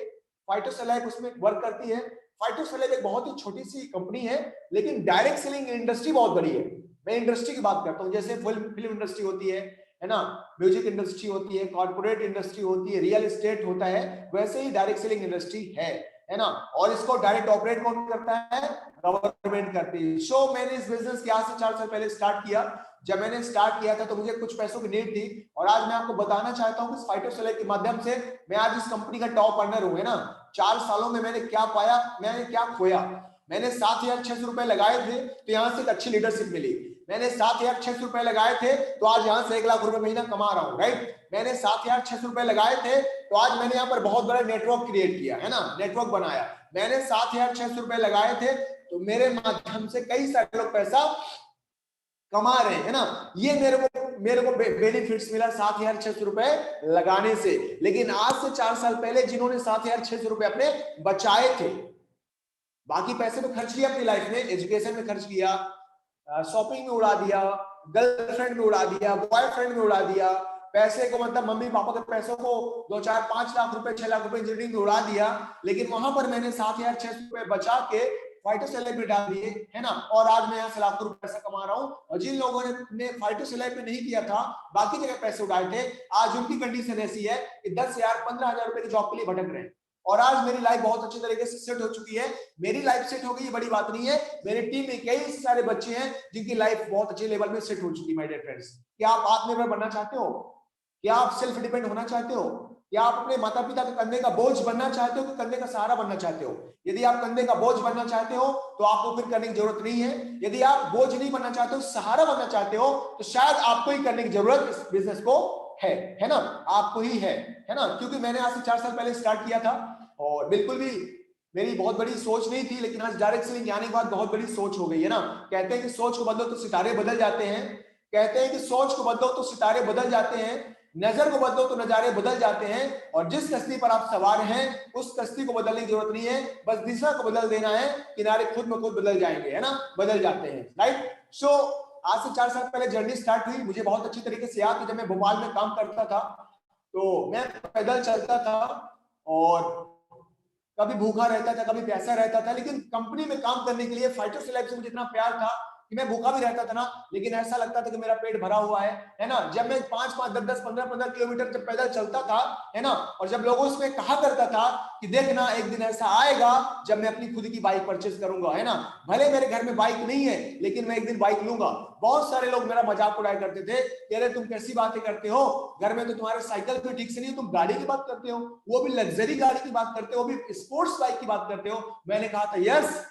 Speaker 2: फाइटोसेलाइक उसमें वर्क करती है। फाइटोसेलाइक एक बहुत ही छोटी सी कंपनी है, लेकिन डायरेक्ट सेलिंग इंडस्ट्री बहुत बड़ी है। मैं इंडस्ट्री की बात करता हूँ, जैसे फिल्म इंडस्ट्री होती है ना, म्यूजिक इंडस्ट्री होती है, कॉर्पोरेट इंडस्ट्री होती है, रियल एस्टेट होता है, वैसे ही डायरेक्ट सेलिंग इंडस्ट्री है ना। और इसको डायरेक्ट ऑपरेट कौन करता है? गवर्नमेंट करती है। सो मैंने इस बिजनेस के आज से 4 साल पहले स्टार्ट किया। जब मैंने स्टार्ट किया था तो मुझे कुछ पैसों की नीड थी, और आज मैं आपको बताना चाहता हूँ कि फाइटोसेलेक्ट के माध्यम से मैं आज इस कंपनी का टॉप अर्नर हूँ, है ना। 4 सालों में मैंने क्या पाया, मैंने क्या खोया। मैंने 7,600 रुपए लगाए थे तो यहाँ से एक अच्छी लीडरशिप मिली। मैंने 7,600 रुपए लगाए थे तो आज यहाँ से 1 लाख रुपए महीना कमा रहा हूँ, राइट। मैंने 7,600 रुपए लगाए थे तो आज मैंने यहाँ पर बहुत बड़ा नेटवर्क क्रिएट किया, है ना, नेटवर्क बनाया। मैंने 7,600 रुपए लगाए थे तो मेरे माध्यम से कई सारे लोग पैसा कमा रहे हैं, है ना। ये मेरे को बेनिफिट्स मिला 7,600 रुपए लगाने से। लेकिन आज से 4 साल पहले जिन्होंने 7,600 रुपए अपने बचाए थे, बाकी पैसे तो खर्च किया अपनी लाइफ में, एजुकेशन में खर्च किया, शॉपिंग में उड़ा दिया, गर्लफ्रेंड में उड़ा दिया, बॉयफ्रेंड में उड़ा दिया, पैसे को मतलब मम्मी पापा के पैसों को 2-4-5 लाख रुपए 6 लाख रुपए इंजीनियरिंग में उड़ा दिया। लेकिन वहां पर मैंने 7,600 रुपए बचा के फाइटोसेलेक्ट में डाल दिए, है ना। और आज मैं यहाँ से लाखों रुपए पैसा कमा रहा हूँ। और जिन लोगों ने फाइटोसेलेक्ट में नहीं किया था, बाकी जगह पैसे उड़ाए थे, आज उनकी कंडीशन ऐसी है कि 10,000 15,000 रुपए की जॉब के लिए भटक रहे हैं। और आज मेरी लाइफ बहुत अच्छी तरीके से सेट हो चुकी है। मेरी लाइफ सेट हो गई, बड़ी बात नहीं है। मेरी टीम में कई सारे बच्चे हैं जिनकी लाइफ बहुत अच्छे लेवल में सेट हो चुकी है। माय डियर फ्रेंड्स, क्या आप आत्मनिर्भर बनना चाहते हो? क्या आप सेल्फ डिपेंड होना चाहते हो? क्या आप अपने माता पिता के कंधे का बोझ बनना चाहते हो कि कंधे का सहारा बनना चाहते हो? यदि आप कंधे का बोझ बनना चाहते हो तो आपको फिर करने की जरूरत नहीं है। यदि आप बोझ नहीं बनना चाहते हो, सहारा बनना चाहते हो, तो शायद आपको ही करने की जरूरत इस बिजनेस को है ना? आपको ही है ना? क्योंकि मैंने आज से 4 साल पहले स्टार्ट किया था और बिल्कुल भी मेरी बहुत बड़ी सोच नहीं थी, लेकिन आज डायरेक्ट सेलिंग आने के बाद बहुत बड़ी सोच हो गई है ना। कहते हैं कि सोच को बदलो तो सितारे बदल जाते हैं। कहते हैं कि सोच को बदलो तो सितारे बदल जाते हैं, नजर को बदलो तो नजारे बदल जाते हैं। और जिस कश्ती पर आप सवार हैं उस कश्ती को बदलने की जरूरत नहीं है, बस दिशा को बदल देना है, किनारे खुद में खुद बदल जाएंगे, है ना? बदल जाते हैं, राइट? सो आज से 4 साल पहले जर्नी स्टार्ट हुई। मुझे बहुत अच्छी तरीके से याद है, जब मैं भोपाल में काम करता था तो मैं पैदल चलता था और कभी भूखा रहता था, कभी प्यासा रहता था, लेकिन कंपनी में काम करने के लिए फाइटर से लाइफ से मुझे इतना प्यार था कि मैं भूखा भी रहता था ना, लेकिन ऐसा लगता था कि मेरा पेट भरा हुआ है ना? जब मैं 5-5, 10-10, 15-15 किलोमीटर जब पैदल चलता था, है ना, और जब लोगों से मैं कहा करता था कि देखना एक दिन ऐसा आएगा जब मैं अपनी खुद की बाइक परचेज करूंगा, है ना, भले मेरे घर में बाइक नहीं है लेकिन मैं एक दिन बाइक लूंगा। बहुत सारे लोग मेरा मजाक उड़ाया करते थे कि अरे तुम कैसी बातें करते हो, घर में तो तुम्हारे साइकिल भी ठीक से नहीं, तुम गाड़ी की बात करते हो, वो भी लग्जरी गाड़ी की बात करते हो, वो भी स्पोर्ट्स बाइक की बात करते हो। मैंने कहा था यस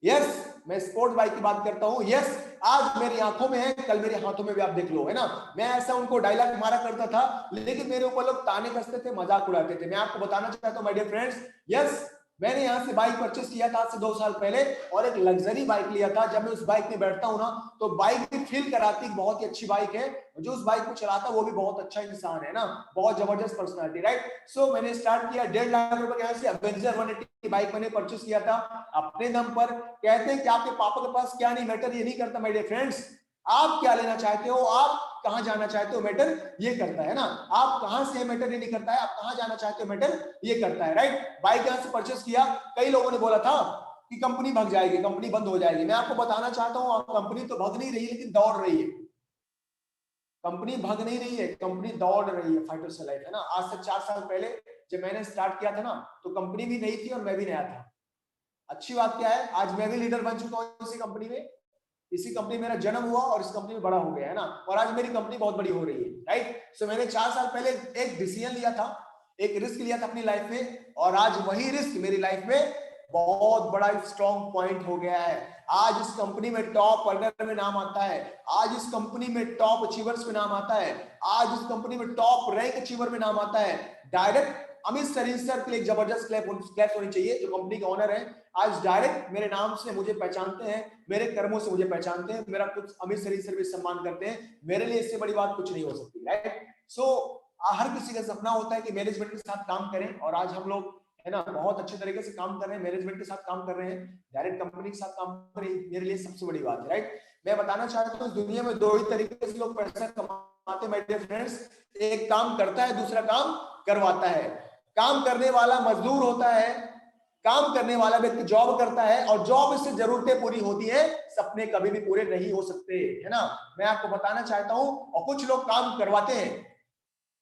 Speaker 2: यस, मैं स्पोर्ट्स बाइक की बात करता हूं, यस, आज मेरी आंखों में है, कल मेरे हाथों में भी, आप देख लो, है ना? मैं ऐसा उनको डायलॉग मारा करता था, लेकिन मेरे ऊपर लोग ताने कसते थे, मजाक उड़ाते थे। मैं आपको बताना चाहता हूं माय डियर फ्रेंड्स, यस, मैंने यहाँ से बाइक परचेस किया था आज से 2 साल पहले और एक लग्जरी बाइक लिया था। जब मैं उस बाइक में बैठता हूं ना तो बाइक भी फील कराती, बहुत ही अच्छी बाइक है। जो उस बाइक को चलाता वो भी बहुत अच्छा इंसान है ना, बहुत जबरदस्त पर्सनालिटी, राइट? सो मैंने स्टार्ट किया 1.5 लाख रुपए यहाँ से अवेंजर 180 की बाइक मैंने परचेस किया था अपने दम पर। कहते हैं कि आपके पापा के पास क्या नहीं मैटर, ये नहीं करता माय डियर फ्रेंड्स। आप क्या लेना चाहते हो, आप कहां जाना चाहते हो, मैटर ये करता है ना। आप कहां से मैटर ये नहीं करता है, आप कहां जाना चाहते हो मैटर ये करता है, राइट? बाइक यहां से परचेस किया। कई लोगों ने बोला था कि कंपनी भाग जाएगी, कंपनी बंद हो जाएगी। मैं आपको बताना चाहता हूं कंपनी तो भाग नहीं रही है लेकिन दौड़ रही है। कंपनी भाग नहीं रही है, कंपनी दौड़ रही है, फाइटर से लाइफ, है ना। आज से 4 साल पहले जब मैंने स्टार्ट किया था ना तो कंपनी भी नहीं थी और मैं भी नया था। अच्छी बात क्या है, आज मैं भी लीडर बन चुका हूं इसी कंपनी में। इसी कंपनी में मेरा जन्म हुआ और इस कंपनी में बड़ा हो गया, है ना। और आज मेरी कंपनी बहुत बड़ी हो रही है, राइट? सो मैंने 4 साल पहले एक डिसीजन लिया था, एक रिस्क लिया था अपनी लाइफ में, और आज वही रिस्क मेरी लाइफ में बहुत बड़ा स्ट्रॉन्ग पॉइंट हो गया है। आज इस कंपनी में टॉप अर्नर में नाम आता है, आज इस कंपनी में टॉप अचीवर्स में नाम आता है, आज इस कंपनी में टॉप रैंक अचीवर में नाम आता है। डायरेक्ट अमित सरीन सर के लिए जबरदस्त क्लैप होनी चाहिए, जो कंपनी के ओनर है। आज डायरेक्ट मेरे नाम से मुझे पहचानते हैं, मेरे कर्मों से मुझे पहचानते हैं, मेरा कुछ अमित सरीन सर भी सम्मान करते हैं। मेरे लिए इससे बड़ी बात कुछ नहीं हो सकती, राइट? सो हर किसी का सपना होता है कि मैनेजमेंट के साथ काम करें, और आज हम लोग, है ना, बहुत अच्छे तरीके से काम कर रहे हैं, मैनेजमेंट के साथ काम कर रहे हैं, डायरेक्ट कंपनी के साथ काम कर रहे हैं। मेरे लिए सबसे बड़ी बात है, राइट? मैं बताना चाहता हूँ दुनिया में 2 ही तरीके से लोग पैसा कमाते हैं माय डियर फ्रेंड्स। एक काम करता है, दूसरा काम करवाता है। काम करने वाला मजदूर होता है, काम करने वाला व्यक्ति जॉब करता है, और जॉब से जरूरतें पूरी होती है, सपने कभी भी पूरे नहीं हो सकते, है ना। मैं आपको बताना चाहता हूं, और कुछ लोग काम करवाते हैं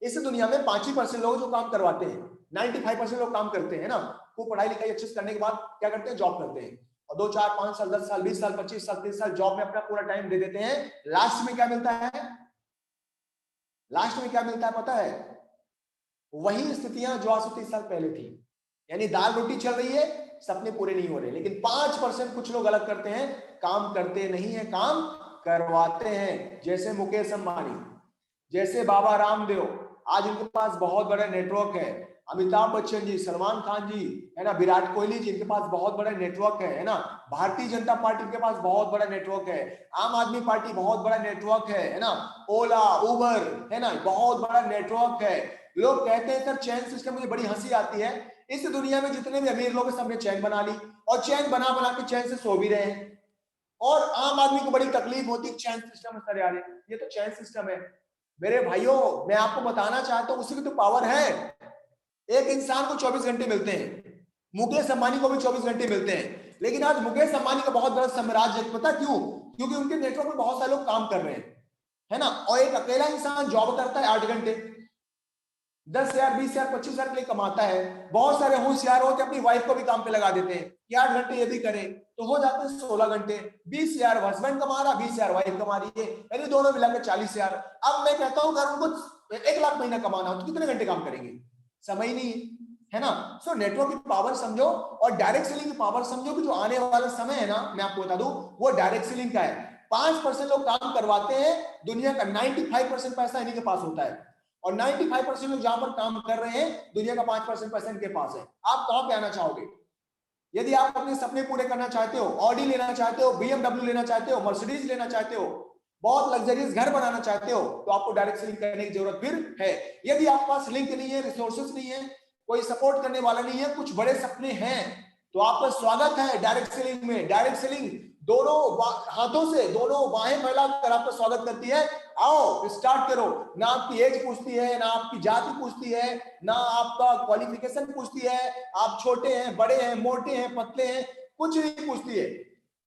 Speaker 2: इस दुनिया में, 5% लोग जो काम करवाते हैं, 95% लोग काम करते हैं ना। वो पढ़ाई लिखाई अच्छे से करने के बाद क्या करते हैं, जॉब करते हैं, और 2, 4, 5 साल, 10 साल, 20 साल, 25 साल, 30 साल जॉब में अपना पूरा टाइम दे देते हैं। लास्ट में क्या मिलता है, लास्ट में क्या मिलता है पता है? वही स्थितियां जो आज से 30 साल पहले थी, यानी दाल रोटी चल रही है, सपने पूरे नहीं हो रहे। लेकिन 5% कुछ लोग अलग करते हैं, काम करते नहीं है, काम करवाते हैं। जैसे मुकेश अंबानी, जैसे बाबा रामदेव, आज इनके पास बहुत बड़ा नेटवर्क है। अमिताभ बच्चन जी, सलमान खान जी, है ना, विराट कोहली जी, इनके पास बहुत बड़ा नेटवर्क है ना। भारतीय जनता पार्टी के पास बहुत बड़ा नेटवर्क है, आम आदमी पार्टी बहुत बड़ा नेटवर्क है ना, ओला, उबर, है ना, बहुत बड़ा नेटवर्क है। लोग कहते हैं सर चैन सिस्टम, मुझे बड़ी हंसी आती है। इस दुनिया में जितने भी अमीर लोग हैं सबने चैन बना ली, और चैन बना बना के चैन से सो भी रहे हैं, और आम आदमी को बड़ी तकलीफ होती है चैन सिस्टम सर यार, ये तो चैन सिस्टम है। मेरे भाइयों, मैं आपको बताना चाहता हूं, उसी की तो पावर है। एक इंसान को 24 घंटे मिलते हैं, मुकेश अंबानी को भी 24 घंटे मिलते हैं, लेकिन आज मुकेश अंबानी का बहुत बड़ा साम्राज्य, पता क्यों? क्योंकि उनके नेटवर्क में बहुत सारे लोग काम कर रहे हैं, है ना। और एक अकेला इंसान जॉब करता है 8 घंटे, 10,000, 20,000, 25,000 के लिए कमाता है। बहुत सारे होशियार होते अपनी वाइफ को भी काम पे लगा देते हैं कि 8 घंटे ये भी करें, तो हो जाते हैं 16 घंटे। 20,000 हस्बैंड कमा रहा, 20,000 वाइफ कमा रही है, यानी दोनों मिलाकर 40,000। अब मैं कहता हूं अगर उनको 1 लाख महीना कमाना हो तो कितने घंटे काम करेंगे? समय ही नहीं है ना। सो नेटवर्क की पावर समझो और डायरेक्ट सेलिंग की पावर समझो कि जो आने वाला समय है ना, मैं आपको बता दूं, वो डायरेक्ट सेलिंग का है। 5% लोग काम करवाते हैं, दुनिया का 95% पैसा इन्हीं के पास होता है। और 95% लोग जहां पर काम कर रहे हैं, दुनिया का 5% पैसा इनके पास है। आप कहां पे आना चाहोगे? यदि आप अपने सपने पूरे करना चाहते हो, ऑडी लेना चाहते हो, बीएमडब्ल्यू लेना चाहते हो, मर्सिडीज लेना चाहते हो, बहुत लग्जरियस घर बनाना चाहते हो, तो आपको डायरेक्ट सेलिंग करने की जरूरत फिर है। यदि आपके पास लिंक नहीं है, रिसोर्सेस नहीं है, कोई सपोर्ट करने वाला नहीं है, कुछ बड़े सपने हैं, तो आपका स्वागत है डायरेक्ट सेलिंग में। डायरेक्ट सेलिंग दोनों हाथों से, दोनों बाहें फैलाकर आपका स्वागत करती है। आओ स्टार्ट करो। ना आपकी एज पूछती है, ना आपकी जाति पूछती है, ना आपका क्वालिफिकेशन पूछती है, आप छोटे हैं, बड़े हैं, मोटे हैं, पतले हैं, कुछ नहीं पूछती है।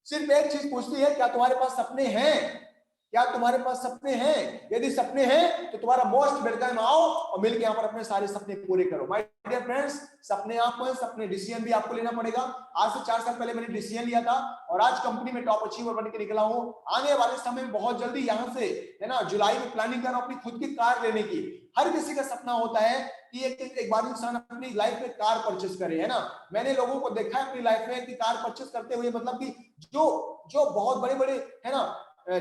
Speaker 2: सिर्फ एक चीज पूछती है, क्या तुम्हारे पास सपने हैं? क्या तुम्हारे पास सपने हैं? यदि सपने हैं तो तुम्हारा मोस्ट वेलकम, आओ और मिलकर यहाँ पर अपने सारे सपने पूरे करो। माय डियर फ्रेंड्स, सपने आपको हैं, सपने डिसीजन भी आपको लेना पड़ेगा। आज से 4 साल पहले मैंने डिसीजन लिया था और आज कंपनी में टॉप अचीवर बन के निकला हूं। आने वाले समय में बहुत जल्दी यहाँ से, है ना, जुलाई में प्लानिंग कर रहा हूं अपनी खुद की कार लेने की। हर किसी का सपना होता है कि एक बार इंसान अपनी लाइफ में कार परचेस करे, है ना। मैंने लोगों को देखा है अपनी लाइफ में कि कार परचेस करते हुए, मतलब कि जो बहुत बड़े बड़े, है ना,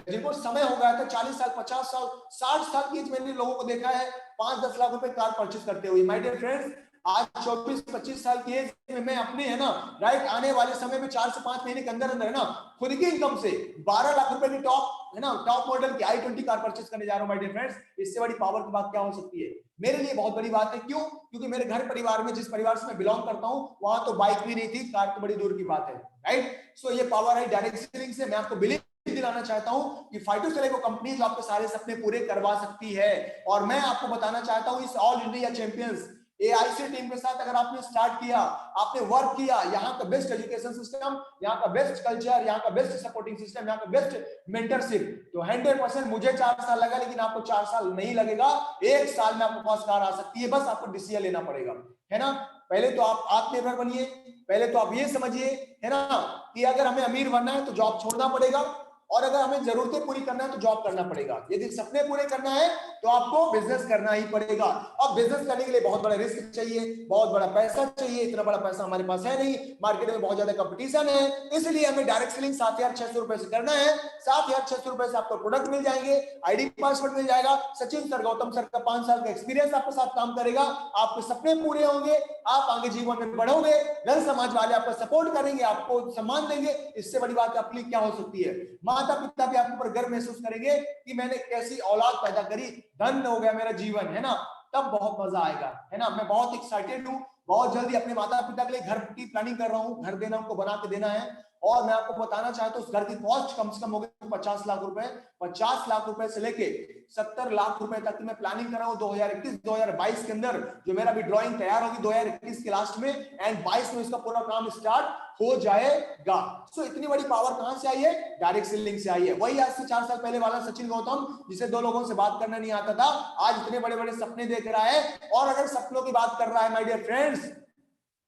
Speaker 2: जिनको समय हो गया था 40 साल, 50 साल, 60 साल की एज, मैंने लोगों को देखा है 5-10 लाख रुपए कार परचेस करते हुए। माय डियर फ्रेंड्स, आज 24-25 साल की एज में मैं अपने, है ना, राइट, आने वाले समय में 4 से 5 महीने के अंदर अंदर, है ना, खुद की इनकम से 12 लाख रुपए की टॉप, है ना, टॉप मॉडल की i20 कार परचेस करने जा रहा हूं। माय डियर फ्रेंड्स, इससे बड़ी पावर की बात क्या हो सकती है? मेरे लिए बहुत बड़ी बात है। क्यों? क्योंकि मेरे घर परिवार में, जिस परिवार से मैं बिलोंग करता हूं, वहां तो बाइक भी नहीं थी, कार तो बड़ी दूर की बात है, राइट। सो ये पावर है डायरेक्ट सेलिंग से। मैं आपको बिलीव दिलाना चाहता हूं कि फाइटोसेलेको कंपनी जो आपके सारे सपने पूरे करवा सकती है। और मैं आपको बताना चाहता हूं, इस all India champions AIC team के साथ अगर आपने स्टार्ट किया, आपने वर्क किया, यहाँ का बेस्ट एजुकेशन सिस्टम, यहाँ का बेस्ट कल्चर, यहाँ का बेस्ट सपोर्टिंग सिस्टम, यहाँ का बेस्ट मेंटरशिप, तो 100% मुझे 4 साल लगा, लेकिन आपको 4 साल नहीं लगेगा, 1 साल में आपके पास कार आ सकती है। बस आपको डिसीजन लेना पड़ेगा, है ना। पहले तो आप आत्मनिर्भर बनिए, पहले तो आप ये समझिए, है ना, कि अगर हमें अमीर बनना है तो जॉब छोड़ना पड़ेगा, और अगर हमें जरूरतें पूरी करना है तो जॉब करना पड़ेगा। यदि सपने पूरे करना है तो आपको बिजनेस करना ही पड़ेगा। अब बिजनेस करने के लिए बहुत बड़ा रिस्क चाहिए, बहुत बड़ा पैसा चाहिए। इतना बड़ा पैसा हमारे पास है नहीं, मार्केट में बहुत ज्यादा कंपटीशन है, इसलिए हमें डायरेक्ट सेलिंग 7,600 रुपए से करना है। 7,600 रुपए से आपको प्रोडक्ट मिल जाएंगे, आईडी पासवर्ड मिल जाएगा, सचिन सर, गौतम सर का 5 साल का एक्सपीरियंस आपके साथ काम करेगा, आपके सपने पूरे होंगे, आप आगे जीवन में बढ़ोगे, घर समाज वाले आपका सपोर्ट करेंगे, आपको सम्मान देंगे। इससे बड़ी बात आपके लिए क्या हो सकती है? माता पिता भी आपके ऊपर गर्व महसूस करेंगे कि मैंने कैसी औलाद पैदा करी, धन्य हो गया मेरा जीवन, है ना। तब बहुत मजा आएगा, है ना। मैं बहुत एक्साइटेड हूँ, बहुत जल्दी अपने माता पिता के लिए घर की प्लानिंग कर रहा हूँ, घर देना, उनको बना के देना है। और मैं आपको बताना चाहता हूँ, उस घर की कॉस्ट कम से कम हो गई 50 लाख रुपए। 50 लाख रुपए से लेके 70 लाख रुपए तक की मैं प्लानिंग कर रहा हूँ 2021-2022 के अंदर, जो मेरा भी ड्राइंग तैयार होगी 2021 के लास्ट में, एंड 22 में इसका पूरा काम स्टार्ट हो जाएगा। सो इतनी बड़ी पावर कहां से आई है? डायरेक्ट सेलिंग से आई है। वही आज से 4 साल पहले वाला सचिन गौतम, जिसे 2 लोगों से बात करना नहीं आता था, आज इतने बड़े बड़े सपने देख रहा है। और अगर सपनों की बात कर रहा है, माय डियर फ्रेंड्स,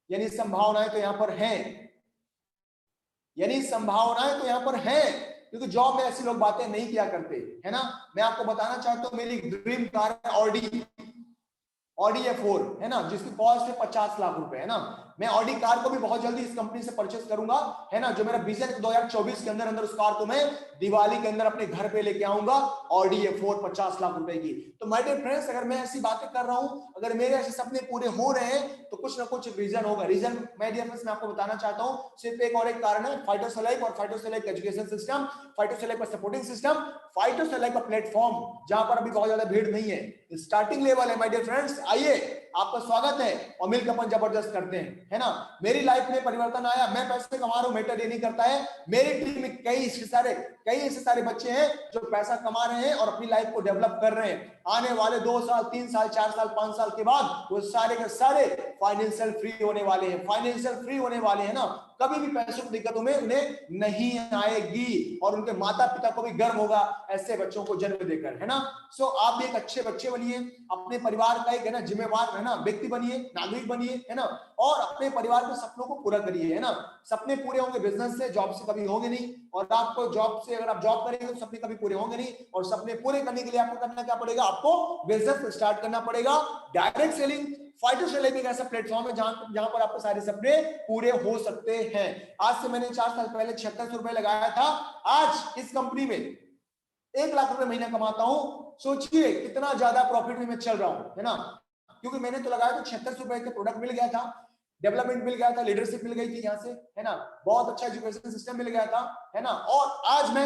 Speaker 2: यानी संभावनाएं तो यहां पर हैं, यानी संभावनाएं तो यहां पर हैं, क्योंकि जॉब में ऐसी लोग बातें नहीं किया करते, है ना। मैं आपको बताना चाहता हूं, मेरी ड्रीम कार है ऑडी A4, है ना, जिसकी कॉस्ट है 50 लाख रुपए, है ना। मैं ऑडी कार को भी बहुत जल्दी इस कंपनी से परचेस करूंगा, है ना। जो मेरा विजन है 2024 के अंदर अंदर उस कार को मैं दिवाली के अंदर अपने घर पे लेके आऊंगा, ऑडी A4 50 लाख रुपए की। तो माय डियर फ्रेंड्स, अगर मैं ऐसी बातें कर रहा हूं, अगर मेरे ऐसे सपने पूरे हो रहे हैं, तो कुछ ना कुछ रीजन होगा। रीजन माय डियर फ्रेंड्स मैं आपको बताना चाहता हूं, सिर्फ एक और एक कारण है, फाइटोसेलेको और फाइटोसेलेको एजुकेशन सिस्टम, फाइटोसेलेको सपोर्टिंग सिस्टम, फाइटोसेलेको प्लेटफॉर्म, जहां पर अभी बहुत ज्यादा भीड़ नहीं है, स्टार्टिंग लेवल है। माय डियर फ्रेंड्स, आइए, आपका स्वागत है और मिलकर अपन जबरदस्त करते हैं, है ना। मेरी लाइफ में परिवर्तन आया, मैं पैसे कमा रहा हूं, मैटर ये नहीं करता है। मेरी टीम में कई ऐसे सारे बच्चे हैं जो पैसा कमा रहे हैं और अपनी लाइफ को डेवलप कर रहे हैं। आने वाले 2 साल, 3 साल, 4 साल, 5 साल के बाद वो सारे के सारे फाइनेंशियल फ्री होने वाले हैं, फाइनेंशियल फ्री होने वाले हैं ना। कभी भी पैसों की दिक्कतों में उन्हें नहीं आएगी, और उनके माता पिता को भी गर्व होगा ऐसे बच्चों को जन्म देकर, है ना। सो आप भी एक अच्छे बच्चे बनिए, अपने परिवार का एक, है ना, जिम्मेवार, है ना, व्यक्ति बनिए, नागरिक बनिए, है ना, और अपने परिवार के सपनों को पूरा करिए, है ना। सपने पूरे होंगे बिजनेस से, जॉब से कभी होंगे नहीं। और आपको जॉब से, अगर आप जॉब करेंगे तो सपने कभी पूरे होंगे नहीं। और सपने पूरे करने के लिए आपको करना क्या पड़ेगा, आपको बिजनेस स्टार्ट करना पड़ेगा। डायरेक्ट सेलिंग, फाइटोसेलिंग एक ऐसा प्लेटफॉर्म है जहां पर आपके सारे सपने पूरे हो सकते हैं। आज से मैंने 4 साल पहले 7600 रुपए लगाया था, आज इस कंपनी में 1 लाख रुपए महीना कमाता हूं। सोचिए कितना ज्यादा प्रॉफिट में मैं चल रहा हूं, है ना। क्योंकि मैंने तो लगाया तो 7600 रुपए का प्रोडक्ट मिल गया था, डेवलपमेंट मिल गया था, लीडरशिप मिल गई थी यहाँ से, है ना, बहुत अच्छा एजुकेशन सिस्टम मिल गया था, है ना। और आज मैं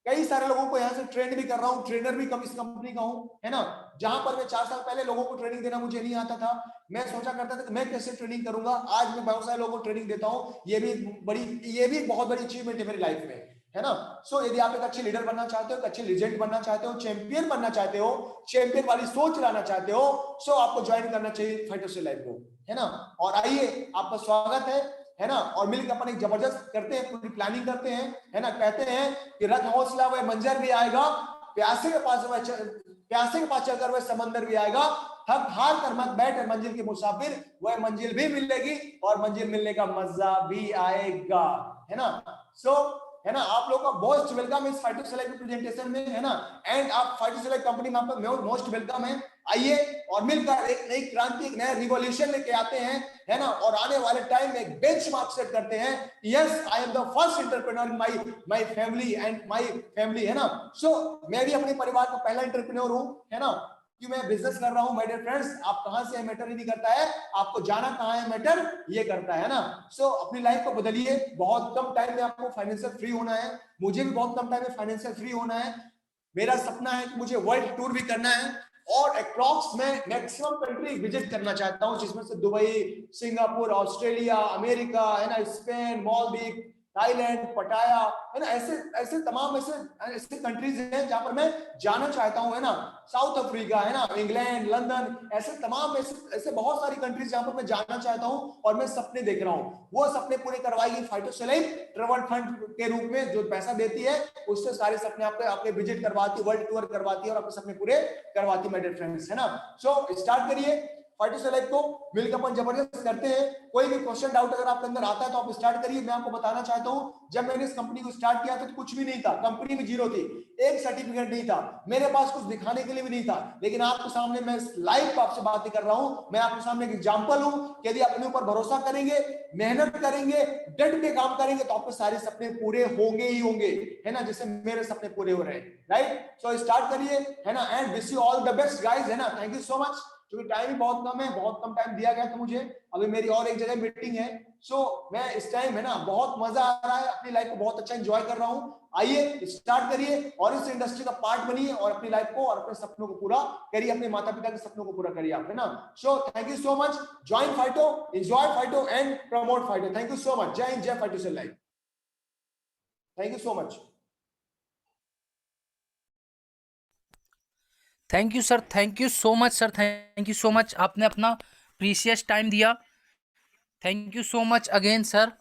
Speaker 2: कई सारे लोगों को यहाँ से ट्रेन भी कर रहा हूँ, ट्रेनर भी कम इस कंपनी का हूँ, है ना। जहां पर मैं 4 साल पहले लोगों को ट्रेनिंग देना मुझे नहीं आता था, मैं सोचा करता था कि मैं कैसे ट्रेनिंग करूंगा, आज मैं बहुत सारे लोगों को ट्रेनिंग देता हूँ। ये भी एक बहुत बड़ी अचीवमेंट है मेरी लाइफ में, है ना। सो यदि आप एक अच्छे लीडर बनना चाहते हो, एक अच्छे लीजेंड बनना चाहते हो, चैंपियन बनना चाहते हो, चैंपियन वाली सोच लाना चाहते हो, सो आपको ज्वाइन करना चाहिए फाइटोसेल लाइफ को, है ना। और आइए, आपका स्वागत है ना। और मिलकर अपन एक जबरदस्त करते हैं, पूरी प्लानिंग करते हैं, है ना। कहते हैं कि रथ हौसला वह मंजर भी आएगा, प्यासे के पास चलकर वह समंदर भी आएगा, थक हार कर मत बैठ मंजिल के मुसाफिर, वह मंजिल भी मिलेगी और मंजिल मिलने का मजा भी आएगा, है ना। सो है ना, आप लोग का मोस्ट वेलकम इस फाइटोसेल लाइफ प्रेजेंटेशन में, है ना। एंड आप फाइटोसेल लाइफ कंपनी में आपका मोस्ट वेलकम है। आइए और मिलकर एक नई क्रांति, एक नया रिवॉल्यूशन लेके आते हैं, है ना। और आने वाले टाइम में एक बेंचमार्क सेट करते हैं। Yes, I am the first entrepreneur in my family and my family, है ना। सो मैं भी अपने परिवार का पहला एंटरप्रेन्योर हूं, है ना, कि मैं बिजनेस कर रहा हूं। माय डियर फ्रेंड्स, आप कहां से मैटर ही नहीं करता है, आपको जाना कहां है मैटर ये करता है ना। सो अपनी लाइफ को बदलिए। बहुत कम टाइम में आपको फाइनेंशियल फ्री होना है, मुझे भी बहुत कम टाइम में फाइनेंशियल फ्री होना है। मेरा सपना है कि मुझे वर्ल्ड टूर भी करना है और अप्रॉक्स में मैक्सिमम कंट्री विजिट करना चाहता हूं, जिसमें से दुबई, सिंगापुर, ऑस्ट्रेलिया, अमेरिका, है ना, स्पेन, मालदीव, थाईलैंड, पटाया, है ना। ऐसे तमाम ऐसे कंट्रीज हैं जहां पर मैं जाना चाहता हूं, है ना। साउथ अफ्रीका, है ना, इंग्लैंड, लंदन, ऐसे तमाम ऐसे बहुत सारी कंट्रीज जहां पर मैं जाना चाहता हूं और मैं सपने देख रहा हूं। वो सपने पूरे करवाएगी फाइटोसेल लाइफ ट्रैवल फंड के रूप में, जो पैसा देती है उससे सारे सपने आपके विजिट करवाती, वर्ल्ड टूर करवाती है और आपके सपने पूरे करवाती, माय डियर फ्रेंड्स, है ना। सो स्टार्ट करिए फाइटोसेल लाइफ को, मिलकर अपन जबरदस्त करते हैं। कोई भी क्वेश्चन डाउट अगर आपके अंदर आता है तो आप स्टार्ट करिए। मैं आपको बताना चाहता हूं, जब मैंने इस कंपनी को स्टार्ट किया था तो कुछ भी नहीं था, कंपनी में जीरो थी, एक सर्टिफिकेट नहीं था, मेरे पास कुछ दिखाने के लिए भी नहीं था। लेकिन आपके सामने मैं लाइव आपसे बातें कर रहा हूं, मैं आपके सामने एक एग्जांपल हूं। यदि अपने ऊपर भरोसा करेंगे, मेहनत करेंगे, डट के काम करेंगे तो आपके सारे सपने पूरे होंगे ही होंगे, है ना, जैसे मेरे सपने पूरे हो रहे हैं, राइट। सो स्टार्ट करिए, है ना। And wish you all the best guys, है ना। Thank you so much. क्योंकि टाइम ही बहुत कम है, बहुत कम टाइम दिया गया था मुझे, अभी मेरी और एक जगह मीटिंग है। सो मैं इस टाइम, है ना, बहुत मजा आ रहा है, अपनी लाइफ को बहुत अच्छा एंजॉय कर रहा हूं। आइए स्टार्ट करिए और इस इंडस्ट्री का पार्ट बनिए और अपनी लाइफ को और अपने सपनों को पूरा करिए, अपने माता पिता के सपनों को पूरा करिए आप, है ना। So thank you so much. Join Phyto, enjoy Phyto and promote Phyto. Thank you so much. जय हिंद, जय Phytocel Life. Thank you so much.
Speaker 1: Thank you sir, thank you so much sir, thank you so much, आपने अपना precious time दिया। Thank you so much again sir.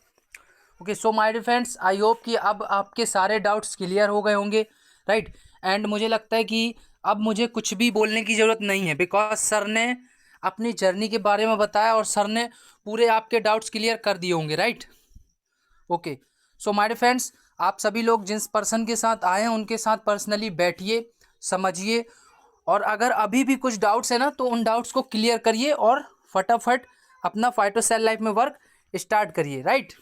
Speaker 1: Okay, so my dear friends, I hope कि अब आपके सारे doubts clear हो गए होंगे, राइट। एंड मुझे लगता है कि अब मुझे कुछ भी बोलने की ज़रूरत नहीं है, बिकॉज सर ने अपनी जर्नी के बारे में बताया और सर ने पूरे आपके डाउट्स क्लियर कर दिए होंगे, right. Okay, so my dear friends, आप सभी लोग जिस पर्सन के साथ आए हैं उनके साथ पर्सनली बैठिए, समझिए, और अगर अभी भी कुछ डाउट्स है ना तो उन डाउट्स को क्लियर करिए और फटाफट अपना फाइटोसेल लाइफ में वर्क स्टार्ट करिए, right.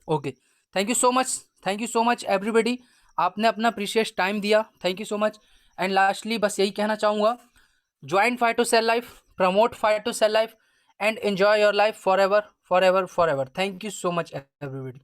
Speaker 1: Okay, thank you so much, thank you so much everybody, आपने अपना प्रीशियस टाइम दिया, thank you so much. And lastly बस यही कहना चाहूँगा, join Phytocel Life, promote Phytocel Life and enjoy your life forever forever forever. Thank you so much everybody.